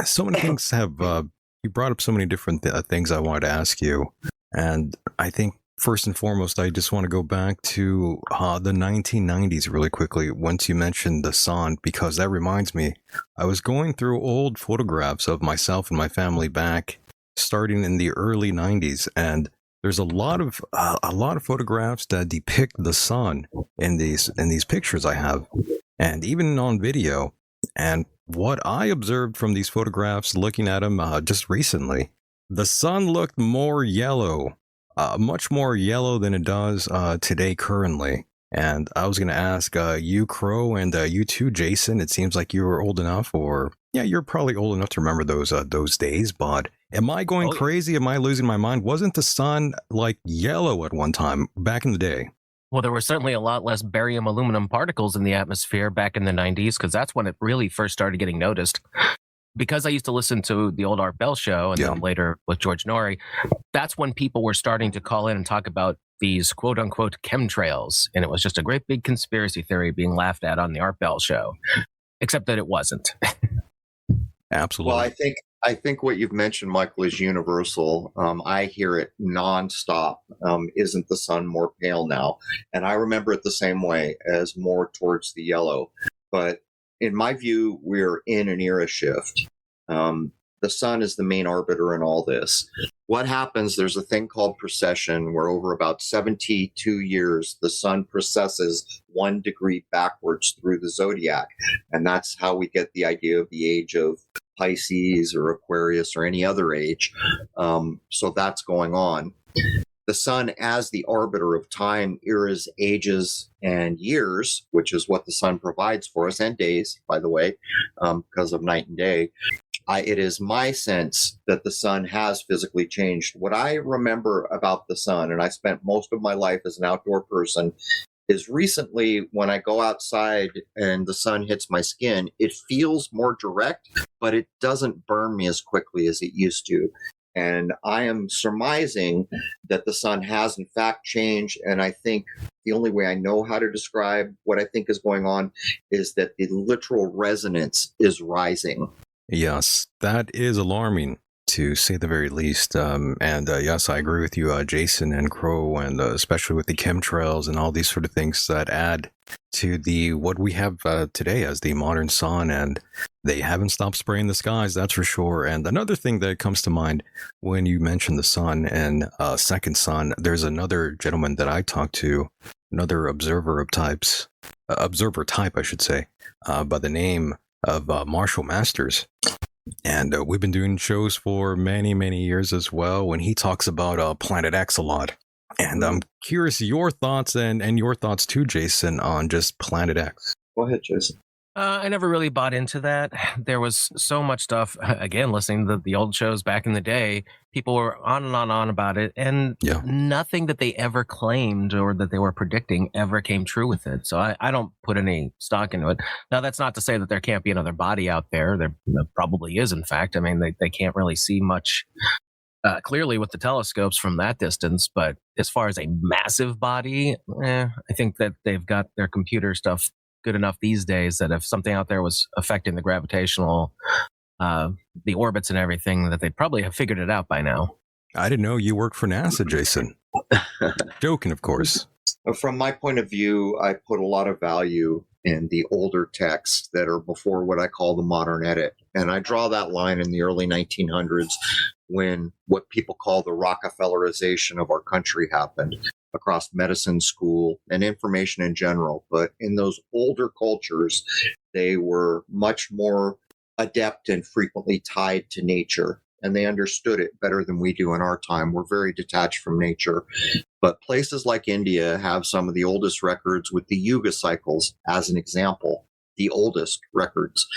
so many things have... you brought up so many different things I wanted to ask you. And I think first and foremost, I just want to go back to the 1990s really quickly once you mentioned the sun, because that reminds me, I was going through old photographs of myself and my family back starting in the early 90s. And there's a lot of photographs that depict the sun in these pictures I have, and even on video. And what I observed from these photographs, looking at them just recently, the sun looked more yellow, much more yellow than it does today currently. And I was going to ask you, Crow, and you too, Jason. It seems like you were old enough, or you're probably old enough to remember those days. But am I going crazy? Am I losing my mind? Wasn't the sun like yellow at one time back in the day? Well, there were certainly a lot less barium aluminum particles in the atmosphere back in the 90s, because that's when it really first started getting noticed. Because I used to listen to the old Art Bell show and then later with George Norrie, that's when people were starting to call in and talk about these quote unquote chemtrails. And it was just a great big conspiracy theory being laughed at on the Art Bell show, except that it wasn't. Absolutely. Well, I think what you've mentioned, Michael, is universal. I hear it nonstop. Isn't the sun more pale now? And I remember it the same way, as more towards the yellow. But in my view, we're in an era shift. the sun is the main arbiter in all this. What happens, there's a thing called precession, where over about 72 years, the sun precesses 1 degree backwards through the zodiac. And that's how we get the idea of the age of Pisces or Aquarius or any other age. So that's going on. The sun, as the arbiter of time, eras, ages, and years, which is what the sun provides for us, and days, by the way, because of night and day. It is my sense that the sun has physically changed. What I remember about the sun, and I spent most of my life as an outdoor person, is recently when I go outside and the sun hits my skin, it feels more direct, but it doesn't burn me as quickly as it used to. And I am surmising that the sun has in fact changed. And I think the only way I know how to describe what I think is going on is that the literal resonance is rising. Yes, that is alarming, to say the very least. Yes, I agree with you, Jason and Crow, and especially with the chemtrails and all these sort of things that add to the what we have today as the modern sun. And they haven't stopped spraying the skies, that's for sure. And another thing that comes to mind when you mention the sun and second sun, there's another gentleman that I talked to, another observer type, I should say, by the name of Marshall Masters. And we've been doing shows for many, many years as well, when he talks about Planet X a lot. And I'm curious your thoughts and your thoughts too, Jason, on just Planet X. Go ahead, Jason. I never really bought into that. There was so much stuff, again, listening to the old shows back in the day, people were on and on about it, and nothing that they ever claimed or that they were predicting ever came true with it. So I don't put any stock into it. Now, that's not to say that there can't be another body out there. There probably is, in fact. I mean, they can't really see much clearly with the telescopes from that distance, but as far as a massive body, I think that they've got their computer stuff good enough these days that if something out there was affecting the gravitational, the orbits and everything, that they'd probably have figured it out by now. I didn't know you worked for NASA, Jason. Joking, of course. From my point of view, I put a lot of value in the older texts that are before what I call the modern edit. And I draw that line in the early 1900s when what people call the Rockefellerization of our country happened across medicine, school, and information in general. But in those older cultures, they were much more adept and frequently tied to nature. And they understood it better than we do in our time. We're very detached from nature. But places like India have some of the oldest records with the Yuga cycles, as an example, the oldest records.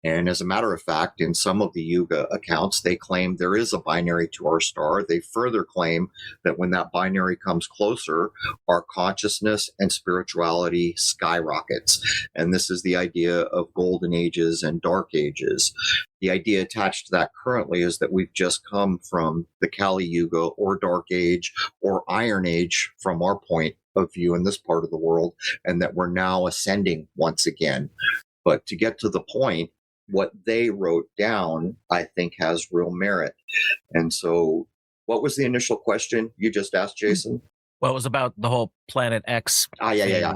And as a matter of fact, in some of the Yuga accounts, they claim there is a binary to our star. They further claim that when that binary comes closer, our consciousness and spirituality skyrockets. And this is the idea of golden ages and dark ages. The idea attached to that currently is that we've just come from the Kali Yuga or Dark Age or Iron Age from our point of view in this part of the world, and that we're now ascending once again. But to get to the point, what they wrote down, I think, has real merit. And so what was the initial question you just asked, Jason? Well, it was about the whole Planet X. Yeah.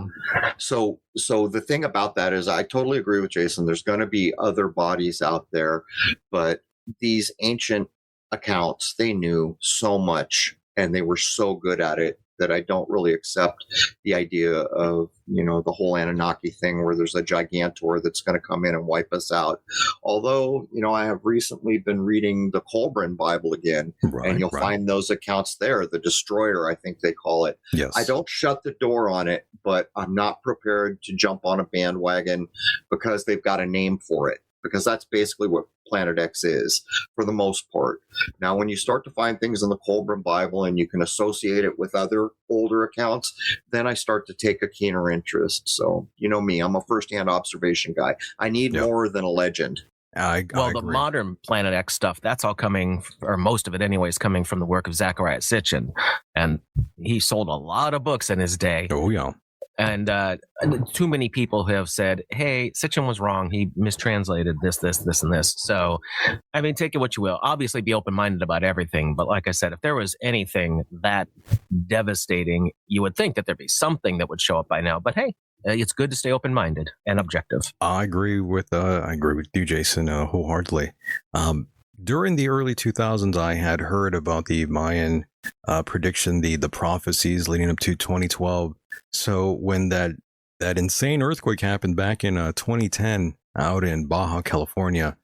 So the thing about that is I totally agree with Jason. There's going to be other bodies out there, but these ancient accounts, they knew so much and they were so good at it that I don't really accept the idea of, the whole Anunnaki thing where there's a gigantor that's going to come in and wipe us out. Although, I have recently been reading the Colburn Bible again, and you'll find those accounts there, the destroyer, I think they call it. Yes. I don't shut the door on it, but I'm not prepared to jump on a bandwagon because they've got a name for it. Because that's basically what Planet X is, for the most part. Now, when you start to find things in the Colburn Bible and you can associate it with other older accounts, then I start to take a keener interest. So, you know me, I'm a first-hand observation guy. I need more than a legend. I the modern Planet X stuff, that's all coming, or most of it anyways, coming from the work of Zecharia Sitchin. And he sold a lot of books in his day. Oh, yeah. And too many people have said, hey, Sitchin was wrong. He mistranslated this, and this. So, I mean, take it what you will. Obviously, be open-minded about everything. But like I said, if there was anything that devastating, you would think that there'd be something that would show up by now. But hey, it's good to stay open-minded and objective. I agree with you, Jason, wholeheartedly. during the early 2000s, I had heard about the Mayan prediction, the prophecies leading up to 2012. So when that insane earthquake happened back in 2010 out in Baja California,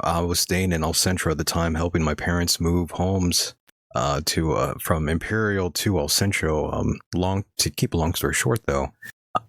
I was staying in El Centro at the time, helping my parents move homes from Imperial to El Centro. To keep a long story short, though,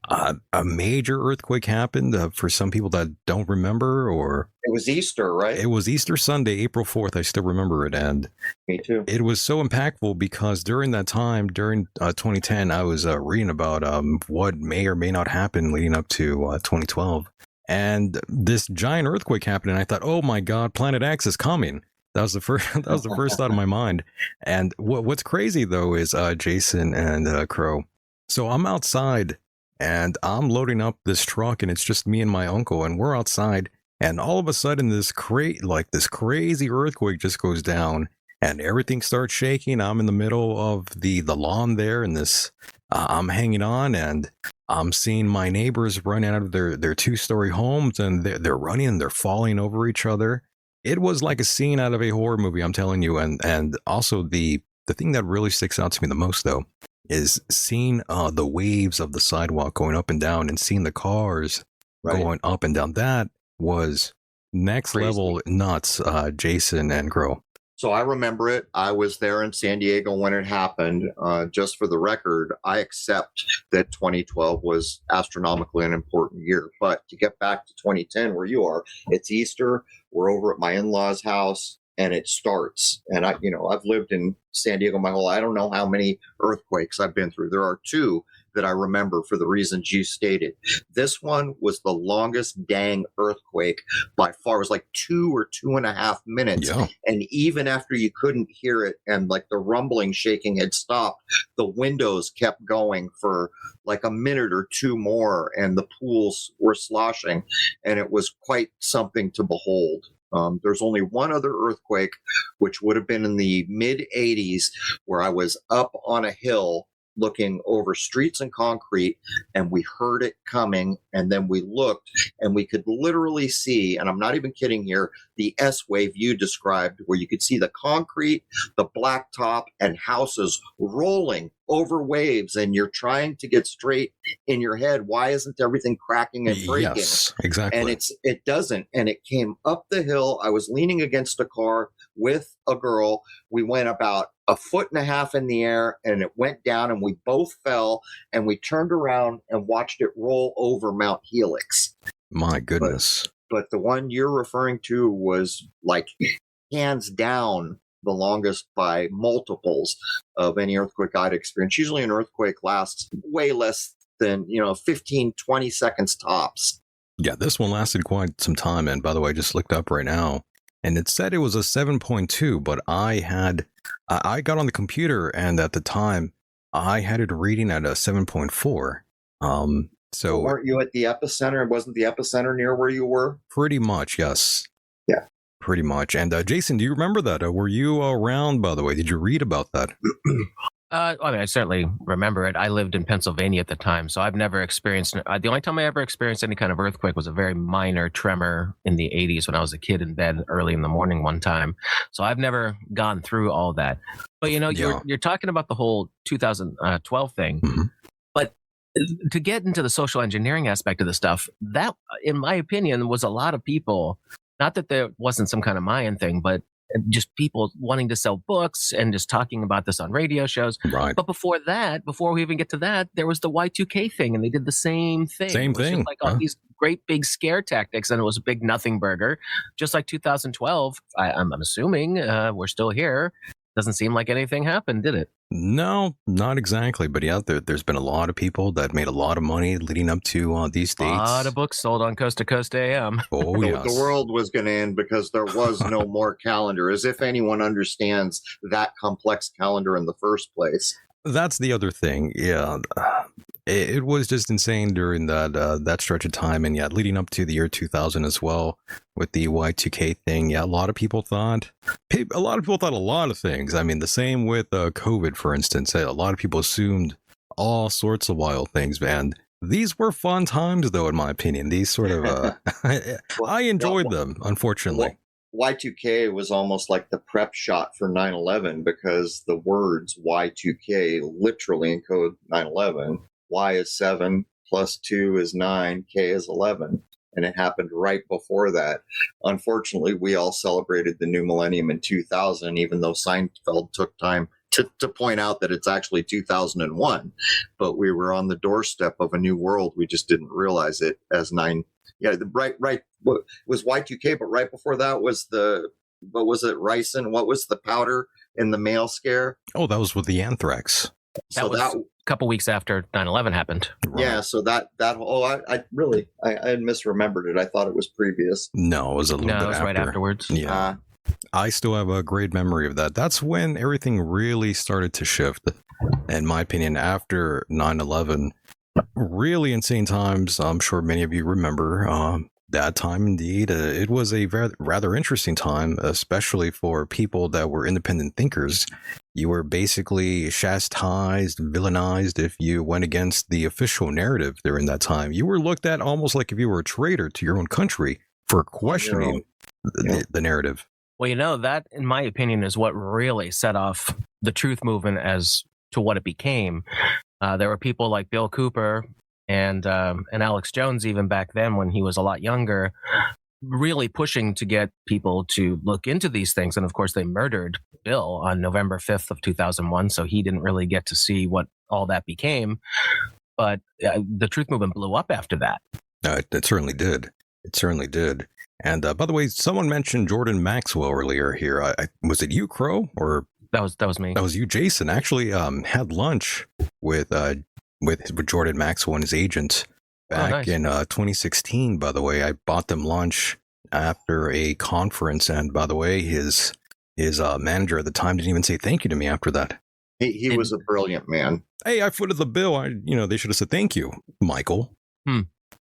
a major earthquake happened. For some people that don't remember, or it was Easter, right? It was Easter Sunday, April 4th. I still remember it, and me too. It was so impactful because during that time, during 2010, I was reading about what may or may not happen leading up to 2012, and this giant earthquake happened, and I thought, oh my God, Planet X is coming. That was the first. That was the first thought in my mind. And what's crazy though is Jason and Crow. So I'm outside and I'm loading up this truck, and it's just me and my uncle, and we're outside, and all of a sudden this crazy earthquake just goes down, and everything starts shaking. I'm in the middle of the lawn there, and this I'm hanging on, and I'm seeing my neighbors run out of their 2-story homes, and they're running and they're falling over each other. It was like a scene out of a horror movie, I'm telling you. And also the thing that really sticks out to me the most, though, is seeing the waves of the sidewalk going up and down, and seeing the cars going up and down. That was next level nuts, Jason and Crow. So I remember it. I was there in San Diego when it happened. Just for the record, I accept that 2012 was astronomically an important year. But to get back to 2010, where you are, it's Easter. We're over at my in-laws' house, and it starts. And I've lived in San Diego my whole. I don't know how many earthquakes I've been through. There are 2 that I remember for the reasons you stated. This one was the longest dang earthquake by far. It was like 2 or 2.5 minutes. Yeah. And even after you couldn't hear it and like the rumbling shaking had stopped, the windows kept going for like a minute or 2 more, and the pools were sloshing, and it was quite something to behold. There's only one other earthquake, which would have been in the mid 80s, where I was up on a hill looking over streets and concrete, and we heard it coming, and then we looked, and we could literally see, and I'm not even kidding here, the S wave you described, where you could see the concrete, the blacktop, and houses rolling over waves, and you're trying to get straight in your head. Why isn't everything cracking and breaking? Yes, exactly. And it doesn't. And it came up the hill. I was leaning against a car with a girl. We went about 1.5 feet in the air, and it went down, and we both fell, and we turned around and watched it roll over Mount Helix. My goodness. But the one you're referring to was like hands down the longest by multiples of any earthquake I'd experienced. Usually an earthquake lasts way less than 15, 20 seconds tops. Yeah, this one lasted quite some time. And by the way, I just looked up right now, and it said it was a 7.2, but I got on the computer, and at the time I had it reading at a 7.4. So weren't you at the epicenter? Wasn't the epicenter near where you were? Pretty much, yes. Yeah. Pretty much. And Jason, do you remember that? Were you around, by the way? Did you read about that? I certainly remember it. I lived in Pennsylvania at the time, so I've never experienced the only time I ever experienced any kind of earthquake was a very minor tremor in the 80s when I was a kid in bed early in the morning one time. So I've never gone through all that. But you're talking about the whole 2012 thing. Mm-hmm. But to get into the social engineering aspect of the stuff, that, in my opinion, was a lot of people. Not that there wasn't some kind of Mayan thing, but just people wanting to sell books and just talking about this on radio shows. Right. But before we even get to that, there was the Y2K thing, and they did the same thing. Same thing. Just like all these great big scare tactics, and it was a big nothing burger. Just like 2012, I'm assuming we're still here. Doesn't seem like anything happened, did it? No, not exactly. But yeah, there's been a lot of people that made a lot of money leading up to these dates. A lot of books sold on Coast to Coast AM. Oh, yes. The world was going to end because there was no more calendar, as if anyone understands that complex calendar in the first place. That's the other thing. Yeah, it was just insane during that stretch of time, and yeah, leading up to the year 2000 as well with the Y2K thing. Yeah, a lot of people thought a lot of things. I mean, the same with COVID, for instance. A lot of people assumed all sorts of wild things, man. These were fun times, though, in my opinion. These sort of I enjoyed them, unfortunately. Y2K was almost like the prep shot for 9/11 because the words Y2K literally encode 9/11. Y is 7, plus 2 is 9, K is 11. And it happened right before that. Unfortunately, we all celebrated the new millennium in 2000, even though Seinfeld took time to point out that it's actually 2001. But we were on the doorstep of a new world. We just didn't realize it as 9. Yeah, right. What was Y2K? But right before that was what was it? Ricin? What was the powder in the mail scare? Oh, that was with the anthrax. That was a couple weeks after 9/11 happened. Right. Yeah, so that whole I had misremembered it. I thought it was previous. No, it was a little bit after. No, it was right afterwards. Yeah. I still have a great memory of that. That's when everything really started to shift, in my opinion, after 9/11. Really insane times. I'm sure many of you remember that time indeed. It was a rather interesting time, especially for people that were independent thinkers. You were basically chastised, villainized if you went against the official narrative during that time. You were looked at almost like if you were a traitor to your own country for questioning the narrative. Well, that, in my opinion, is what really set off the truth movement as to what it became. There were people like Bill Cooper and Alex Jones, even back then when he was a lot younger, really pushing to get people to look into these things. And of course, they murdered Bill on November 5th of 2001. So he didn't really get to see what all that became. But the truth movement blew up after that. It certainly did. It certainly did. And by the way, someone mentioned Jordan Maxwell earlier here. Was it you, Crow, or that was me? That was you, Jason. Actually, had lunch with Jordan Maxwell and his agent back in 2016. By the way, I bought them lunch after a conference, and by the way, his manager at the time didn't even say thank you to me after that. He was a brilliant man. Hey, I footed the bill. They should have said thank you, Michael.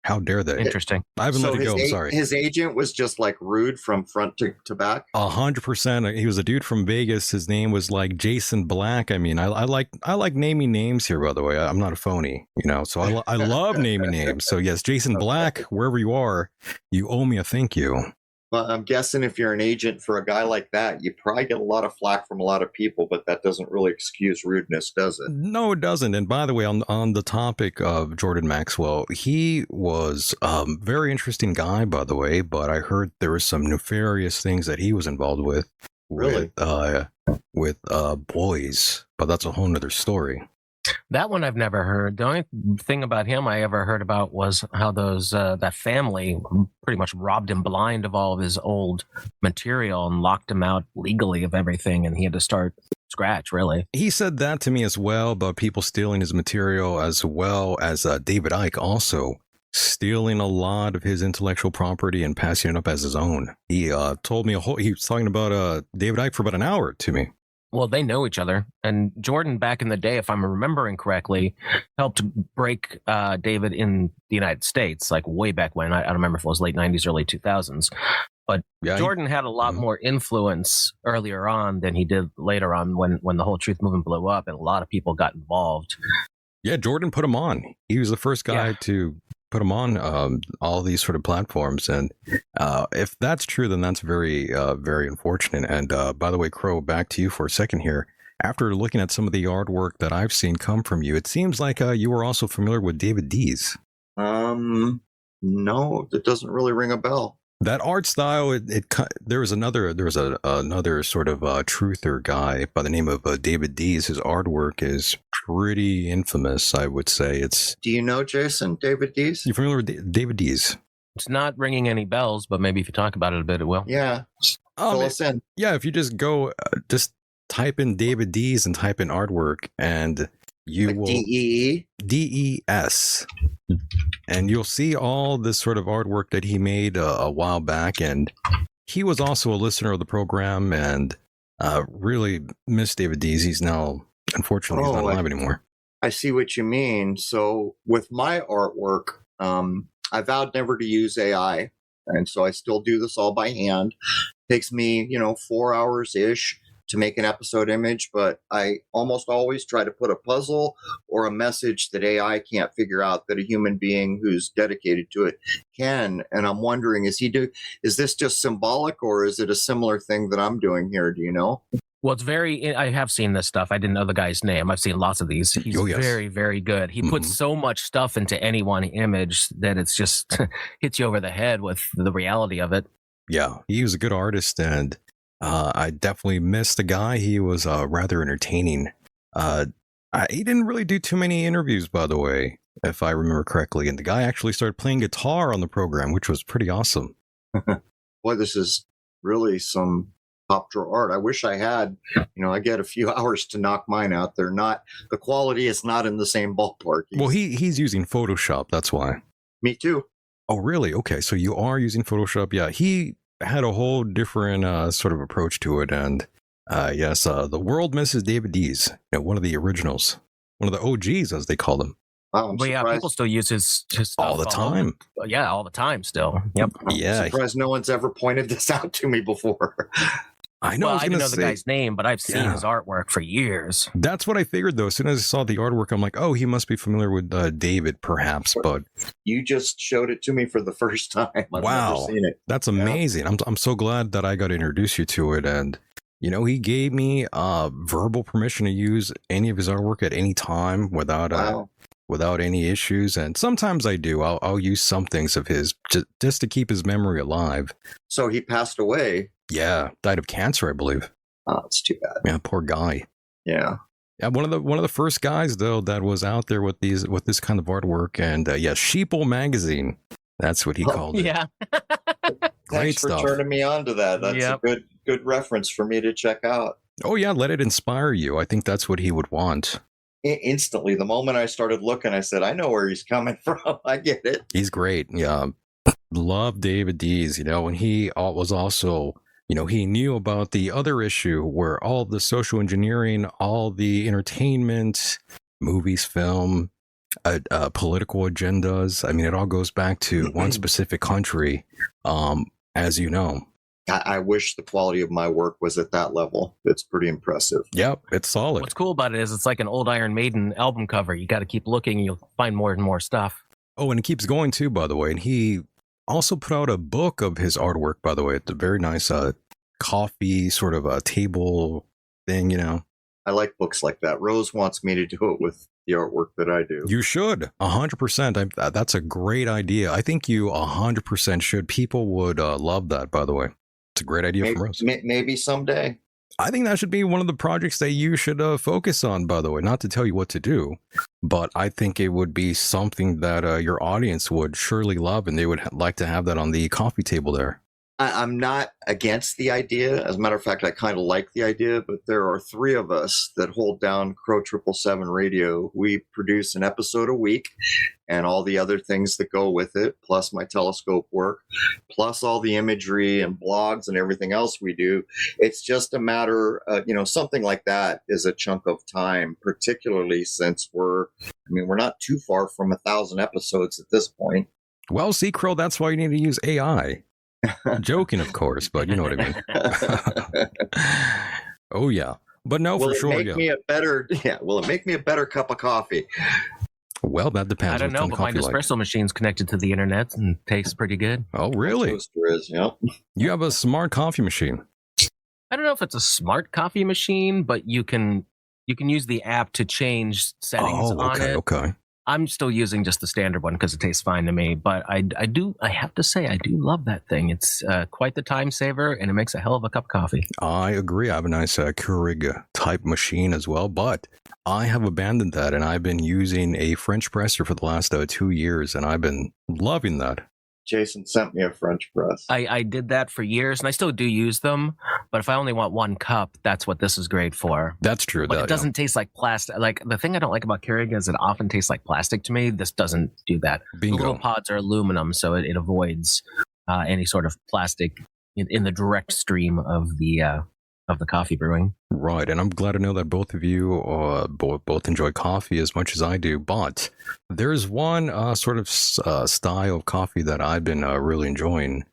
How dare they? Interesting. I haven't let it go. I'm sorry. His agent was just like rude from front to back. 100%. He was a dude from Vegas. His name was like Jason Black. I mean, I like naming names here. By the way, I'm not a phony, So I love naming names. So yes, Jason Black, wherever you are, you owe me a thank you. Well, I'm guessing if you're an agent for a guy like that, you probably get a lot of flack from a lot of people, but that doesn't really excuse rudeness, does it? No, it doesn't. And by the way, on the topic of Jordan Maxwell, he was a very interesting guy, by the way, but I heard there were some nefarious things that he was involved with. Really? With boys, but that's a whole nother story. That one I've never heard. The only thing about him I ever heard about was how that family pretty much robbed him blind of all of his old material and locked him out legally of everything, and he had to start scratch, really. He said that to me as well about people stealing his material, as well as David Icke also stealing a lot of his intellectual property and passing it up as his own. He told me he was talking about David Icke for about an hour to me. Well, they know each other. And Jordan, back in the day, if I'm remembering correctly, helped break David in the United States, like way back when. I don't remember if it was late 90s, early 2000s. But yeah, Jordan had a lot more influence earlier on than he did later on when the whole truth movement blew up and a lot of people got involved. Yeah, Jordan put him on. He was the first guy to put him on all these sort of platforms. And if that's true, then that's very, very unfortunate. And by the way, Crow, back to you for a second here. After looking at some of the artwork that I've seen come from you, it seems like you were also familiar with David Dees. No, it doesn't really ring a bell. That art style, there was another sort of truther guy by the name of David Dees. His artwork is pretty infamous, I would say. Do you know Jason, David Dees? You familiar with David Dees? It's not ringing any bells, but maybe if you talk about it a bit, it will. Yeah, fill us in. Yeah, if you just go, just type in David Dees and type in artwork, and you will DEE? DES. And you'll see all this sort of artwork that he made a while back. And he was also a listener of the program and really missed David Dees. He's now, unfortunately, he's not alive anymore. I see what you mean. So with my artwork, I vowed never to use AI. And so I still do this all by hand. Takes me, 4 hours-ish to make an episode image, but I almost always try to put a puzzle or a message that AI can't figure out that a human being who's dedicated to it can. And I'm wondering, is this just symbolic, or is it a similar thing that I'm doing here? Do you know? Well, it's I have seen this stuff. I didn't know the guy's name. I've seen lots of these. He's very, very good. He puts so much stuff into any one image that it's just hits you over the head with the reality of it. Yeah, he was a good artist, and I definitely missed the guy. He was rather entertaining. He didn't really do too many interviews, by the way, if I remember correctly. And the guy actually started playing guitar on the program, which was pretty awesome. Boy, this is really some top drawer art. I wish I had, I get a few hours to knock mine out. The quality is not in the same ballpark. Well, he's using Photoshop, that's why. Me too. Oh, really? Okay, so you are using Photoshop. Yeah, he had a whole different sort of approach to it. And yes, the world misses David Dees, one of the originals, one of the OGs, as they call them. Wow, but yeah, people still use his stuff all the time. Yeah, all the time still. Yep. Yeah. I'm surprised no one's ever pointed this out to me before. I know. Well, I didn't know the guy's name, but I've seen his artwork for years. That's what I figured, though. As soon as I saw the artwork, I'm like, oh, he must be familiar with David, perhaps. But you just showed it to me for the first time. I've never seen it. That's amazing. Yeah. I'm so glad that I got to introduce you to it. And he gave me verbal permission to use any of his artwork at any time without any issues. And sometimes I do. I'll use some things of his just to keep his memory alive. So he passed away. Yeah, died of cancer, I believe. Oh, it's too bad. Yeah, poor guy. Yeah. Yeah, one of the first guys though that was out there with this kind of artwork, and Sheeple magazine. That's what he called it. Yeah. Great Thanks for stuff. turning me on to that. That's a good reference for me to check out. Oh yeah, let it inspire you. I think that's what he would want. Instantly, the moment I started looking, I said, I know where he's coming from. I get it. He's great. Yeah. Love David Dees, and he was also, he knew about the other issue where all the social engineering, all the entertainment, movies, film, political agendas. I mean, it all goes back to one specific country, as you know. I wish the quality of my work was at that level. It's pretty impressive. Yep, it's solid. What's cool about it is it's like an old Iron Maiden album cover. You got to keep looking and you'll find more and more stuff. Oh, and it keeps going too, by the way. And he also put out a book of his artwork, by the way. It's a very nice coffee sort of a table thing, I like books like that. Rose wants me to do it with the artwork that I do. You should, 100%. That's a great idea. I think you 100% should. People would love that, by the way. It's a great idea from Rose. Maybe someday. I think that should be one of the projects that you should focus on, by the way. Not to tell you what to do, but I think it would be something that your audience would surely love, and they would like to have that on the coffee table there. I'm not against the idea. As a matter of fact, I kind of like the idea, but there are 3 of us that hold down Crow777 Radio. We produce an episode a week and all the other things that go with it, plus my telescope work, plus all the imagery and blogs and everything else we do. It's just a matter, something like that is a chunk of time, particularly since we're not too far from 1,000 episodes at this point. Well, see, Crow, that's why you need to use AI. I'm joking, of course, but you know what I mean. Oh yeah, but no, for sure. Will it make me a better cup of coffee? Well, that depends. I don't know, but my espresso machine's connected to the internet and tastes pretty good. Oh, really? Toaster is, yep. You have a smart coffee machine. I don't know if it's a smart coffee machine, but you can use the app to change settings on it. Okay. I'm still using just the standard one because it tastes fine to me, but I have to say, I do love that thing. It's quite the time saver, and it makes a hell of a cup of coffee. I agree. I have a nice Keurig type machine as well, but I have abandoned that, and I've been using a French presser for the last 2 years, and I've been loving that. Jason sent me a French press. I did that for years, and I still do use them. But if I only want 1 cup, that's what this is great for. That's true. But it doesn't taste like plastic. Like, the thing I don't like about Keurig is it often tastes like plastic to me. This doesn't do that. Bingo. The little pods are aluminum, so it avoids any sort of plastic in the direct stream of the coffee brewing. Right, and I'm glad to know that both of you both enjoy coffee as much as I do, but there's one sort of style of coffee that I've been really enjoying.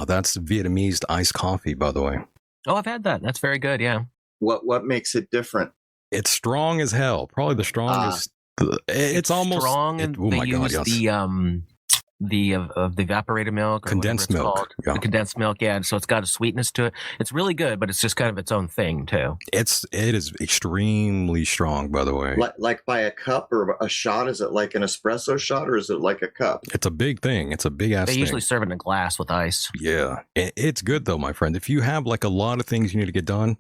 That's Vietnamese iced coffee, by the way. Oh, I've had that. That's very good, yeah. What makes it different? It's strong as hell. Probably the strongest. It's almost strong, and oh they my God, use yes. the evaporated milk, or Condensed whatever it's milk, called. yeah. The condensed milk, yeah. And so it's got a sweetness to it. It's really good, but it's just kind of its own thing too. It is extremely strong, by the way. Like by a cup or a shot? Is it like an espresso shot, or is it like a cup? It's a big thing. It's a big ass They thing. usually serve it in a glass with ice. Yeah, it's good though, my friend. If you have like a lot of things you need to get done,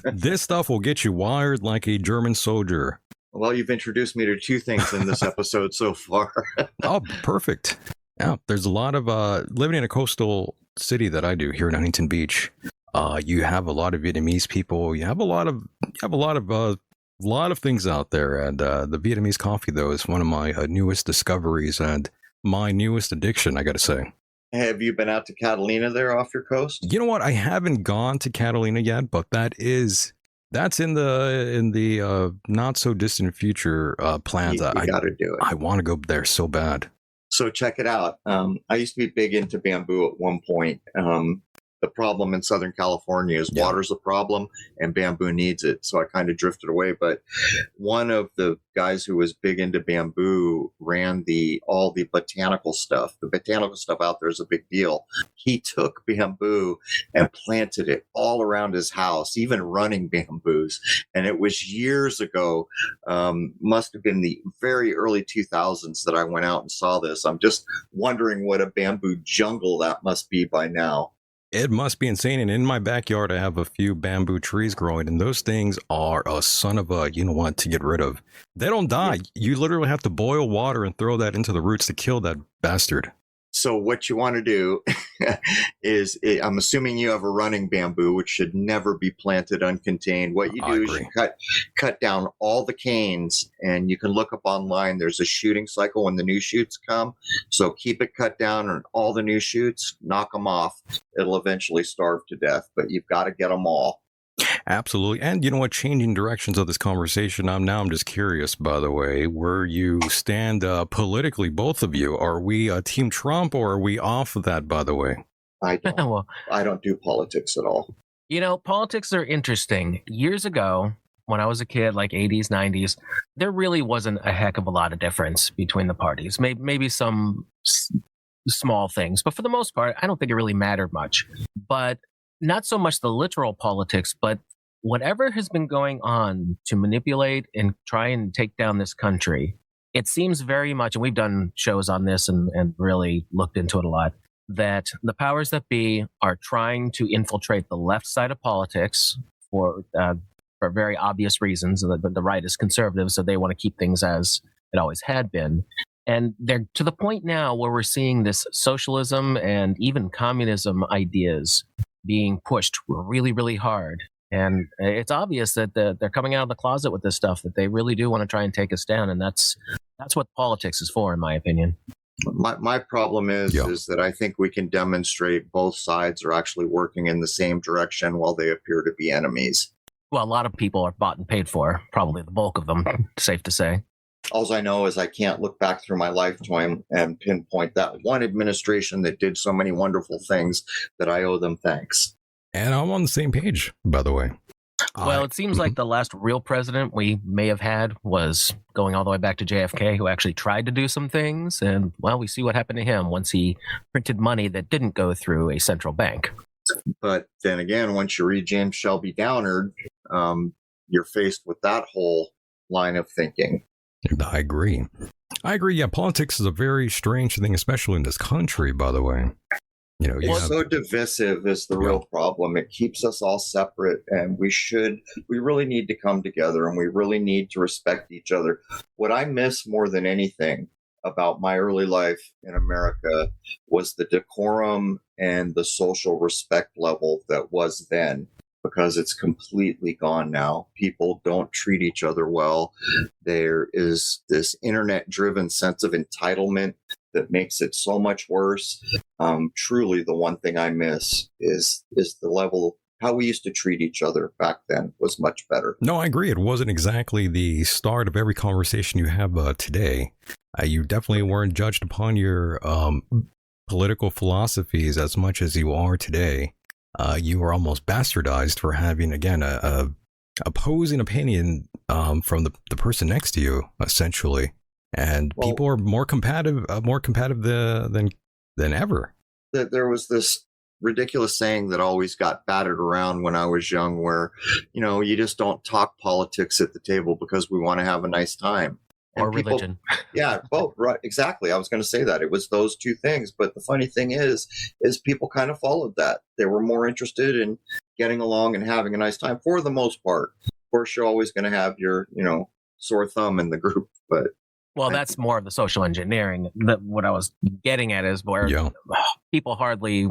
this stuff will get you wired like a German soldier. Well, you've introduced me to two things in this episode so far. Oh, perfect. Yeah, there's a lot of living in a coastal city that I do here in Huntington Beach. You have a lot of Vietnamese people. You have a lot of things out there, and the Vietnamese coffee though is one of my newest discoveries and my newest addiction, I got to say. Have you been out to Catalina there off your coast? You know what? I haven't gone to Catalina yet, but that's in the not so distant future plans. You got to do it. I want to go there so bad. So check it out. I used to be big into bamboo at one point. The problem in Southern California is water's a problem and bamboo needs it. So I kind of drifted away. But one of the guys who was big into bamboo ran all the botanical stuff. The botanical stuff out there is a big deal. He took bamboo and planted it all around his house, even running bamboos. And it was years ago, must have been the very early 2000s that I went out and saw this. I'm just wondering what a bamboo jungle that must be by now. It must be insane. And in my backyard, I have a few bamboo trees growing, and those things are a son of a, you know what, to get rid of. They don't die. You literally have to boil water and throw that into the roots to kill that bastard. So what you want to do is, I'm assuming you have a running bamboo, which should never be planted uncontained. What you do is you cut down all the canes, and you can look up online. There's a shooting cycle when the new shoots come. So keep it cut down, and all the new shoots, knock them off. It'll eventually starve to death, but you've got to get them all. Absolutely. And you know what, changing directions of this conversation, I'm just curious, by the way, where you stand politically, both of you. Are we Team Trump, or are we off of that, by the way? I don't do politics at all. You know, politics are interesting. Years ago, when I was a kid, like 80s, 90s, there really wasn't a heck of a lot of difference between the parties. Maybe some small things, but for the most part, I don't think it really mattered much. But not so much the literal politics, but whatever has been going on to manipulate and try and take down this country, it seems very much, and we've done shows on this and really looked into it a lot, that the powers that be are trying to infiltrate the left side of politics for very obvious reasons. The right is conservative, so they want to keep things as it always had been. And they're to the point now where we're seeing this socialism and even communism ideas being pushed really, really hard. And it's obvious that they're coming out of the closet with this stuff, that they really do want to try and take us down. And that's what politics is for, in my opinion. My problem is that I think we can demonstrate both sides are actually working in the same direction while they appear to be enemies. Well, a lot of people are bought and paid for, probably the bulk of them, safe to say. All I know is I can't look back through my lifetime and pinpoint that one administration that did so many wonderful things that I owe them thanks. And I'm on the same page, by the way. Well, it seems like the last real president we may have had was going all the way back to JFK, who actually tried to do some things. And, well, we see what happened to him once he printed money that didn't go through a central bank. But then again, once you read James Shelby Downard, you're faced with that whole line of thinking. I agree. Yeah, politics is a very strange thing, especially in this country, by the way. You know, it's so divisive is the real problem. It keeps us all separate, and we really need to come together, and we really need to respect each other. What I miss more than anything about my early life in America was the decorum and the social respect level that was then, because it's completely gone now. People don't treat each other well. There is this internet-driven sense of entitlement that makes it so much worse. Truly, the one thing I miss is the level, how we used to treat each other back then was much better. No, I agree. It wasn't exactly the start of every conversation you have today. You definitely weren't judged upon your political philosophies as much as you are today. you are almost bastardized for having, again, a opposing opinion from the person next to you, essentially. And people are more combative than ever. There was this ridiculous saying that always got battered around when I was young, where, you just don't talk politics at the table because we want to have a nice time. Or religion. Yeah, both. Right. Exactly. I was going to say that. It was those two things. But the funny thing is people kind of followed that. They were more interested in getting along and having a nice time for the most part. Of course, you're always going to have your, sore thumb in the group. But that's more of the social engineering. What I was getting at is where people hardly.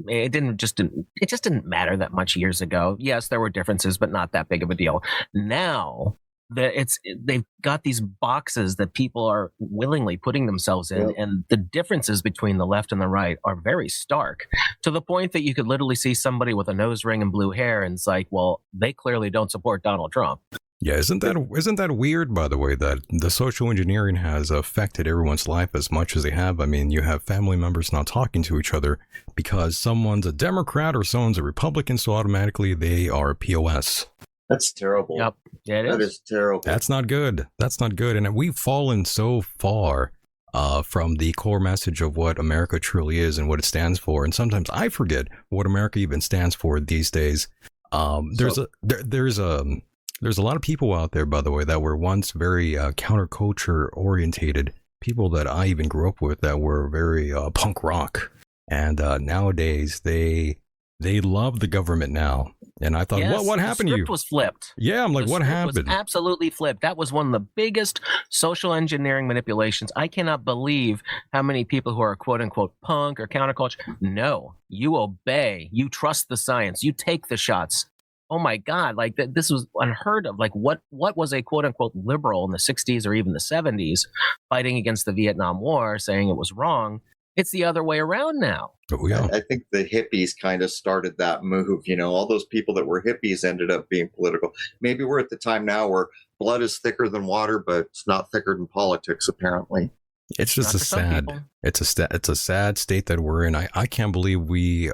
It just didn't matter that much years ago. Yes, there were differences, but not that big of a deal. Now they've got these boxes that people are willingly putting themselves in, and the differences between the left and the right are very stark, to the point that you could literally see somebody with a nose ring and blue hair, and it's like, well, they clearly don't support Donald Trump. Yeah, isn't that weird, by the way, that the social engineering has affected everyone's life as much as they have? I mean, you have family members not talking to each other because someone's a Democrat or someone's a Republican, so automatically they are a POS. That's terrible. Yep. Yeah, that is terrible. That's not good. And we've fallen so far from the core message of what America truly is and what it stands for. And sometimes I forget what America even stands for these days. There's a lot of people out there, by the way, that were once very counterculture orientated, people that I even grew up with that were very punk rock. And nowadays they love the government now. And I thought, what happened to you? The script was flipped. Yeah, I'm like, what happened? Was absolutely flipped. That was one of the biggest social engineering manipulations. I cannot believe how many people who are quote unquote punk or counterculture. No, you obey. You trust the science. You take the shots. Oh my God, like this was unheard of. Like what was a quote unquote liberal in the 60s or even the 70s fighting against the Vietnam War, saying it was wrong? It's the other way around now. Oh, yeah. I think the hippies kind of started that move. All those people that were hippies ended up being political. Maybe we're at the time now where blood is thicker than water, but it's not thicker than politics, apparently. It's just it's a sad state that we're in. I can't believe we've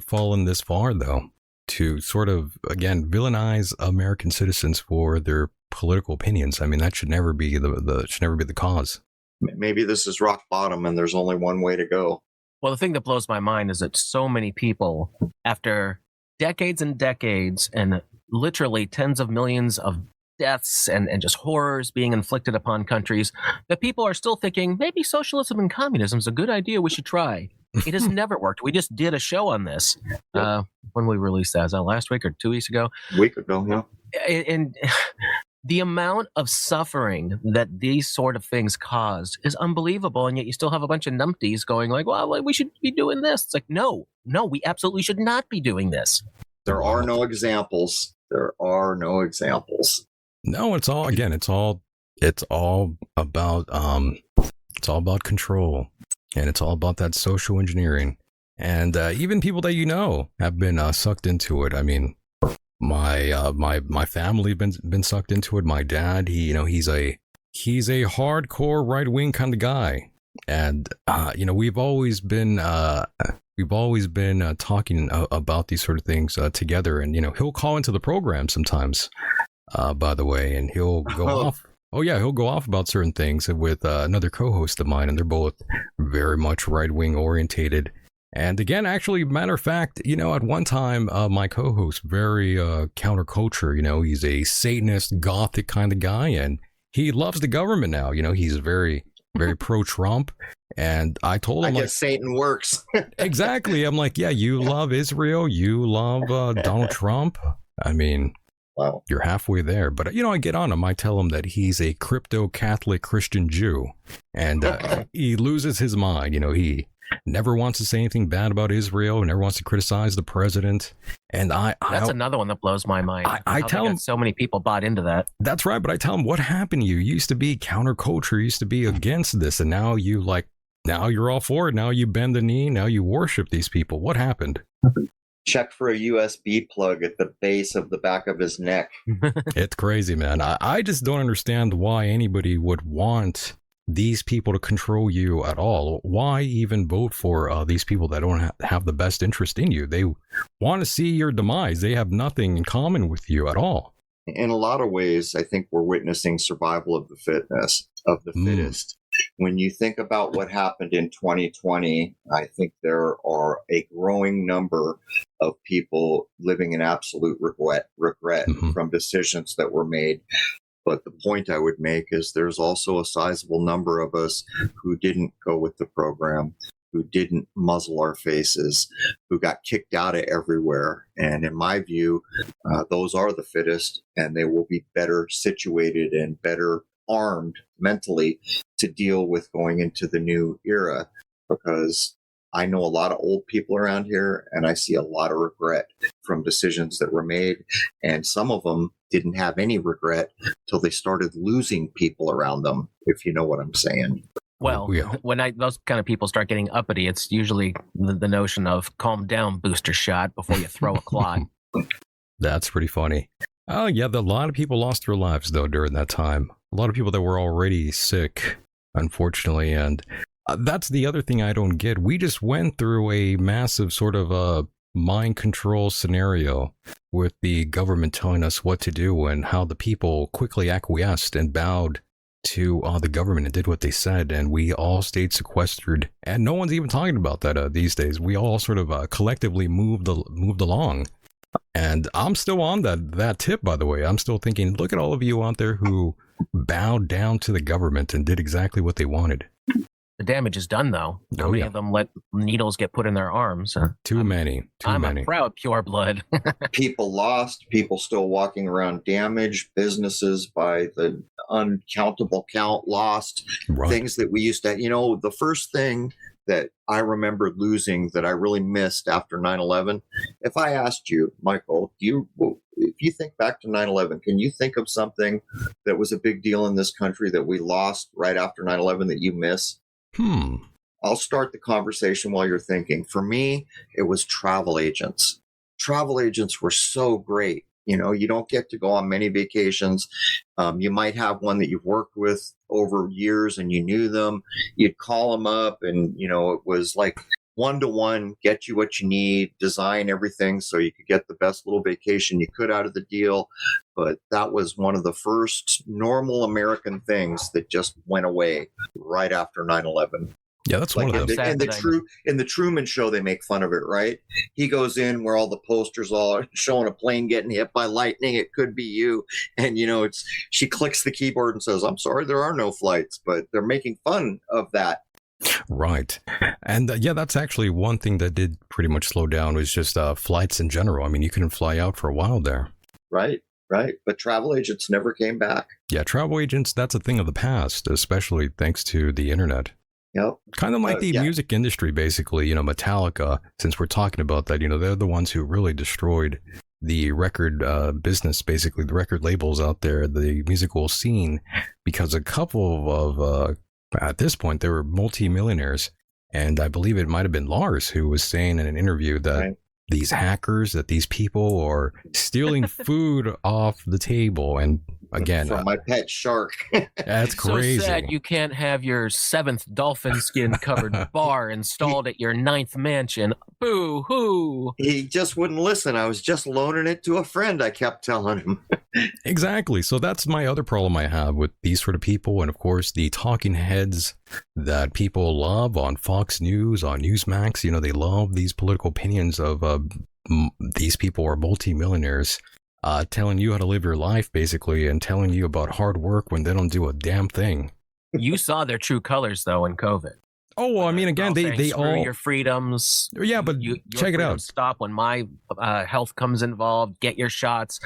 fallen this far, though, to sort of, again, villainize American citizens for their political opinions. I mean, that should never be the cause. Maybe this is rock bottom and there's only one way to go. Well, the thing that blows my mind is that so many people, after decades and decades and literally tens of millions of deaths and just horrors being inflicted upon countries, that people are still thinking maybe socialism and communism is a good idea, we should try. It has never worked. We just did a show on this. When we released that, was that last week or 2 weeks ago? A week ago, yeah. And the amount of suffering that these sort of things caused is unbelievable, and yet you still have a bunch of numpties going like, well, we should be doing this. It's like, no, we absolutely should not be doing this. There are no examples. No, it's all about control, and it's all about that social engineering. And even people that have been sucked into it. I mean, my family been sucked into it. My dad, he's a hardcore right wing kind of guy, and we've always been talking about these sort of things together. And he'll call into the program sometimes, by the way, and he'll go off. Oh yeah, he'll go off about certain things with another co-host of mine, and they're both very much right wing orientated. And again, actually, matter of fact, at one time, my co-host, very counterculture, he's a Satanist, Gothic kind of guy, and he loves the government now. He's very, very pro-Trump. And I told him, I guess Satan works. Exactly. I'm like, yeah, you love Israel. You love Donald Trump. I mean, wow, you're halfway there. But, I get on him. I tell him that he's a crypto-Catholic Christian Jew. And he loses his mind. He never wants to say anything bad about Israel, never wants to criticize the president. And that's another one that blows my mind. I tell him, so many people bought into that. That's right. But I tell him, what happened to you? You used to be counterculture, you used to be against this. And now now you're all for it. Now you bend the knee. Now you worship these people. What happened? Check for a USB plug at the base of the back of his neck. It's crazy, man. I just don't understand why anybody would want these people to control you at all? Why even vote for these people that don't have the best interest in you? They want to see your demise. They have nothing in common with you at all. In a lot of ways, I think we're witnessing survival of the fittest. When you think about what happened in 2020, I think there are a growing number of people living in absolute regret from decisions that were made. But the point I would make is there's also a sizable number of us who didn't go with the program, who didn't muzzle our faces, who got kicked out of everywhere. And in my view, those are the fittest, and they will be better situated and better armed mentally to deal with going into the new era, because I know a lot of old people around here, and I see a lot of regret from decisions that were made. And some of them didn't have any regret till they started losing people around them, if you know what I'm saying. Well, when those kind of people start getting uppity, it's usually the notion of calm down, booster shot, before you throw a clot. That's pretty funny. Oh, yeah, a lot of people lost their lives, though, during that time. A lot of people that were already sick, unfortunately. And that's the other thing I don't get. We just went through a massive sort of a mind control scenario with the government telling us what to do and how the people quickly acquiesced and bowed to the government and did what they said, and we all stayed sequestered, and no one's even talking about that these days. We all sort of collectively moved along, and I'm still on that tip, by the way. I'm still thinking, look at all of you out there who bowed down to the government and did exactly what they wanted. The damage is done, though. How many of them let needles get put in their arms? Too many. I'm a proud pureblood. People lost, people still walking around damaged, businesses by the uncountable count lost, things that we used to, the first thing that I remembered losing that I really missed after 9/11, if I asked you, Michael, if you think back to 9/11, can you think of something that was a big deal in this country that we lost right after 9/11 that you miss? I'll start the conversation while you're thinking. For me, it was travel agents. Travel agents were so great. You don't get to go on many vacations. You might have one that you've worked with over years and you knew them. You'd call them up and, it was like one-to-one, get you what you need, design everything so you could get the best little vacation you could out of the deal. But that was one of the first normal American things that just went away right after 9/11. Yeah, that's like one of them. In the Truman Show, they make fun of it, right? He goes in where all the posters all are showing a plane getting hit by lightning. It could be you. And, she clicks the keyboard and says, I'm sorry, there are no flights. But they're making fun of that. Right. And that's actually one thing that did pretty much slow down was just flights in general. I mean, you couldn't fly out for a while there. Right. But travel agents never came back. Yeah, travel agents, that's a thing of the past, especially thanks to the internet. Yep. Kind of like the music industry, basically. Metallica, since we're talking about that, they're the ones who really destroyed the record business, basically the record labels out there, the musical scene, because a couple of at this point, they were multi-millionaires. And I believe it might have been Lars who was saying in an interview that these hackers, that these people are stealing food off the table. And again, from my pet shark. That's crazy. So sad you can't have your 7th dolphin skin covered bar installed at your 9th mansion. Boo hoo. He just wouldn't listen. I was just loaning it to a friend, I kept telling him. Exactly. So that's my other problem I have with these sort of people. And of course, the talking heads that people love on Fox News, on Newsmax, they love these political opinions of these people are multimillionaires, telling you how to live your life, basically, and telling you about hard work when they don't do a damn thing. You saw their true colors, though, in COVID. Oh, well, I mean, again, they all your freedoms. Yeah, but check it out. Stop when my health comes involved. Get your shots.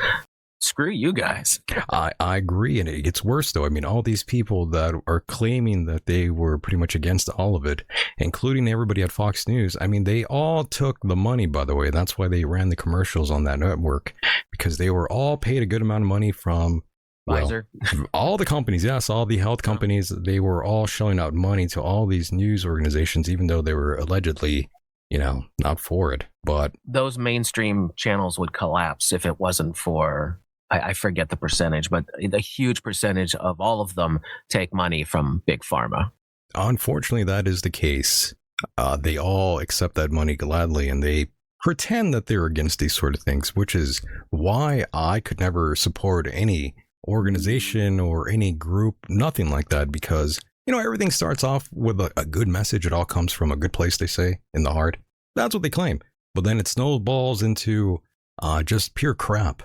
Screw you guys. I agree, and it gets worse, though. I mean, all these people that are claiming that they were pretty much against all of it, including everybody at Fox News, I mean, they all took the money, by the way. That's why they ran the commercials on that network, because they were all paid a good amount of money from Pfizer. All the companies, yes, all the health companies, they were all shelling out money to all these news organizations, even though they were allegedly, not for it. But those mainstream channels would collapse if it wasn't for I forget the percentage, but a huge percentage of all of them take money from Big Pharma. Unfortunately, that is the case. They all accept that money gladly, and they pretend that they're against these sort of things, which is why I could never support any organization or any group, nothing like that, because, everything starts off with a good message. It all comes from a good place, they say, in the heart. That's what they claim. But then it snowballs into just pure crap.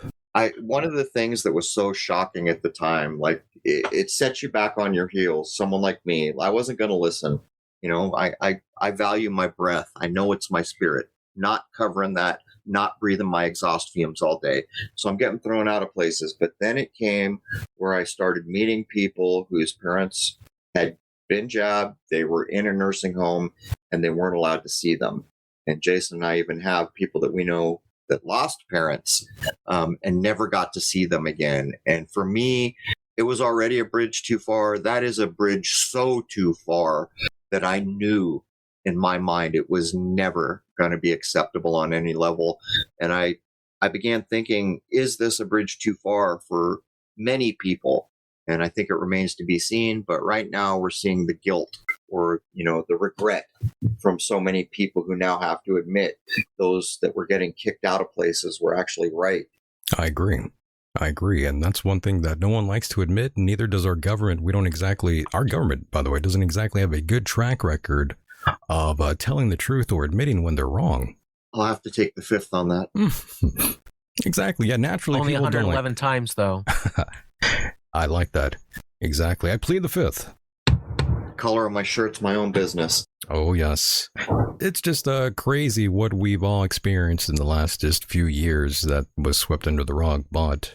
One of the things that was so shocking at the time, like it sets you back on your heels. Someone like me, I wasn't going to listen. I value my breath. I know it's my spirit. Not covering that, not breathing my exhaust fumes all day. So I'm getting thrown out of places. But then it came where I started meeting people whose parents had been jabbed. They were in a nursing home and they weren't allowed to see them. And Jason and I even have people that we know that lost parents and never got to see them again. And for me, it was already a bridge too far. That is a bridge so too far that I knew in my mind it was never going to be acceptable on any level. And I began thinking, is this a bridge too far for many people? And I think it remains to be seen. But right now we're seeing the guilt or, the regret from so many people who now have to admit those that were getting kicked out of places were actually right. I agree. And that's one thing that no one likes to admit. Neither does our government. Our government, by the way, doesn't exactly have a good track record of telling the truth or admitting when they're wrong. I'll have to take the fifth on that. Exactly. Yeah, naturally. Only people 111 times, though. I like that. Exactly. I plead the fifth. Color of my shirt's my own business. Oh, yes. It's just crazy what we've all experienced in the last just few years that was swept under the rug. But,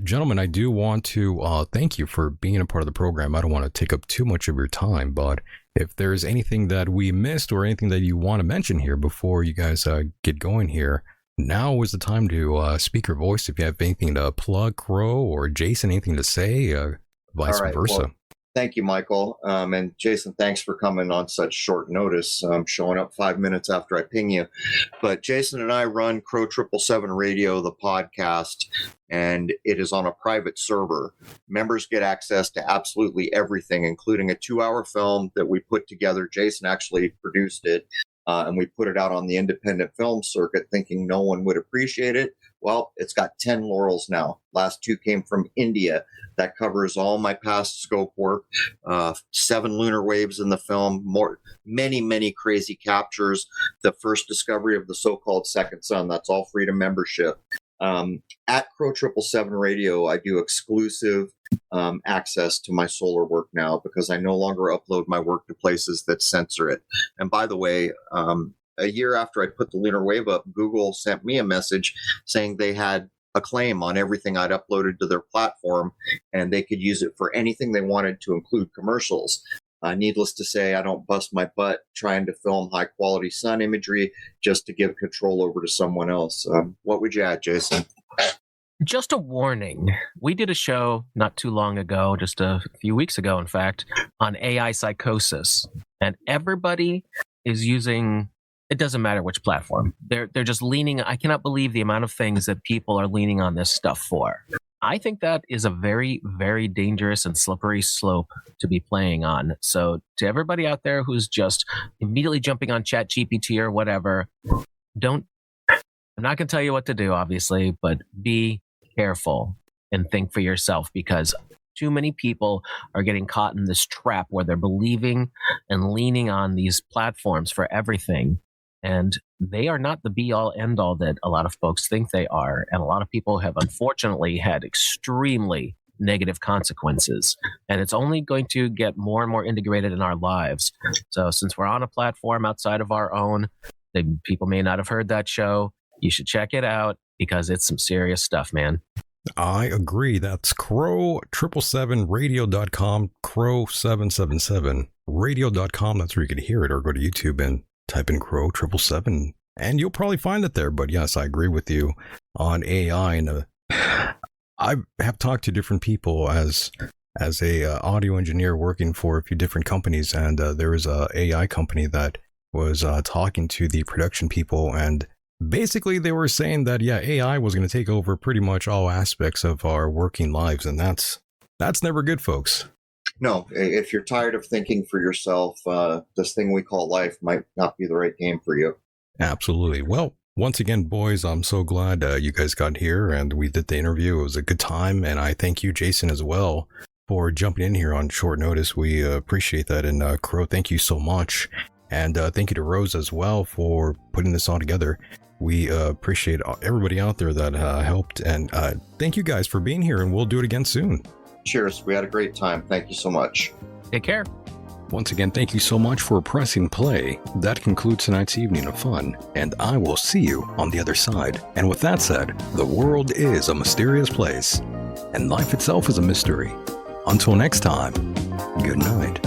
gentlemen, I do want to thank you for being a part of the program. I don't want to take up too much of your time, but if there's anything that we missed or anything that you want to mention here before you guys get going here, now is the time to speak your voice. If you have anything to plug, Crow or Jason, anything to say, vice versa. Well, thank you, Michael. And Jason, thanks for coming on such short notice, showing up 5 minutes after I ping you. But Jason and I run Crow777 Radio, the podcast, and it is on a private server. Members get access to absolutely everything, including a 2-hour film that we put together. Jason actually produced it. And we put it out on the independent film circuit thinking no one would appreciate it. Well, it's got 10 laurels now. Last 2 came from India. That covers all my past scope work. 7 lunar waves in the film, many crazy captures. The first discovery of the so-called second sun. That's all free to membership. At Crow777 Radio, I do exclusive access to my solar work now because I no longer upload my work to places that censor it. And by the way, a year after I put the Lunar Wave up, Google sent me a message saying they had a claim on everything I'd uploaded to their platform and they could use it for anything they wanted to include commercials. Needless to say, I don't bust my butt trying to film high-quality sun imagery just to give control over to someone else. What would you add, Jason? Just a warning. We did a show not too long ago, just a few weeks ago, in fact, on AI psychosis. And everybody is using, it doesn't matter which platform. They're just leaning, I cannot believe the amount of things that people are leaning on this stuff for. I think that is a very, very dangerous and slippery slope to be playing on. So to everybody out there who's just immediately jumping on ChatGPT or whatever, I'm not going to tell you what to do, obviously, but be careful and think for yourself because too many people are getting caught in this trap where they're believing and leaning on these platforms for everything. And they are not the be-all, end-all that a lot of folks think they are. And a lot of people have unfortunately had extremely negative consequences. And it's only going to get more and more integrated in our lives. So since we're on a platform outside of our own, people may not have heard that show. You should check it out because it's some serious stuff, man. I agree. That's Crow777 Radio.com, Crow777 Radio.com. That's where you can hear it, or go to YouTube and type in Crow777 and you'll probably find it there. But yes, I agree with you on AI. And I have talked to different people as a audio engineer working for a few different companies, and there was a AI company that was talking to the production people, and basically they were saying that, yeah, AI was going to take over pretty much all aspects of our working lives. And that's never good, folks. No, if you're tired of thinking for yourself, this thing we call life might not be the right game for you. Absolutely. Well, once again, boys, I'm so glad you guys got here and we did the interview. It was a good time. And I thank you, Jason, as well, for jumping in here on short notice. We appreciate that. And Crow, thank you so much. And thank you to Rose as well for putting this all together. We appreciate everybody out there that helped. And thank you guys for being here. And we'll do it again soon. Cheers. We had a great time. Thank you so much. Take care. Once again, thank you so much for pressing play. That concludes tonight's evening of fun, and I will see you on the other side. And with that said, the world is a mysterious place, and life itself is a mystery. Until next time, good night.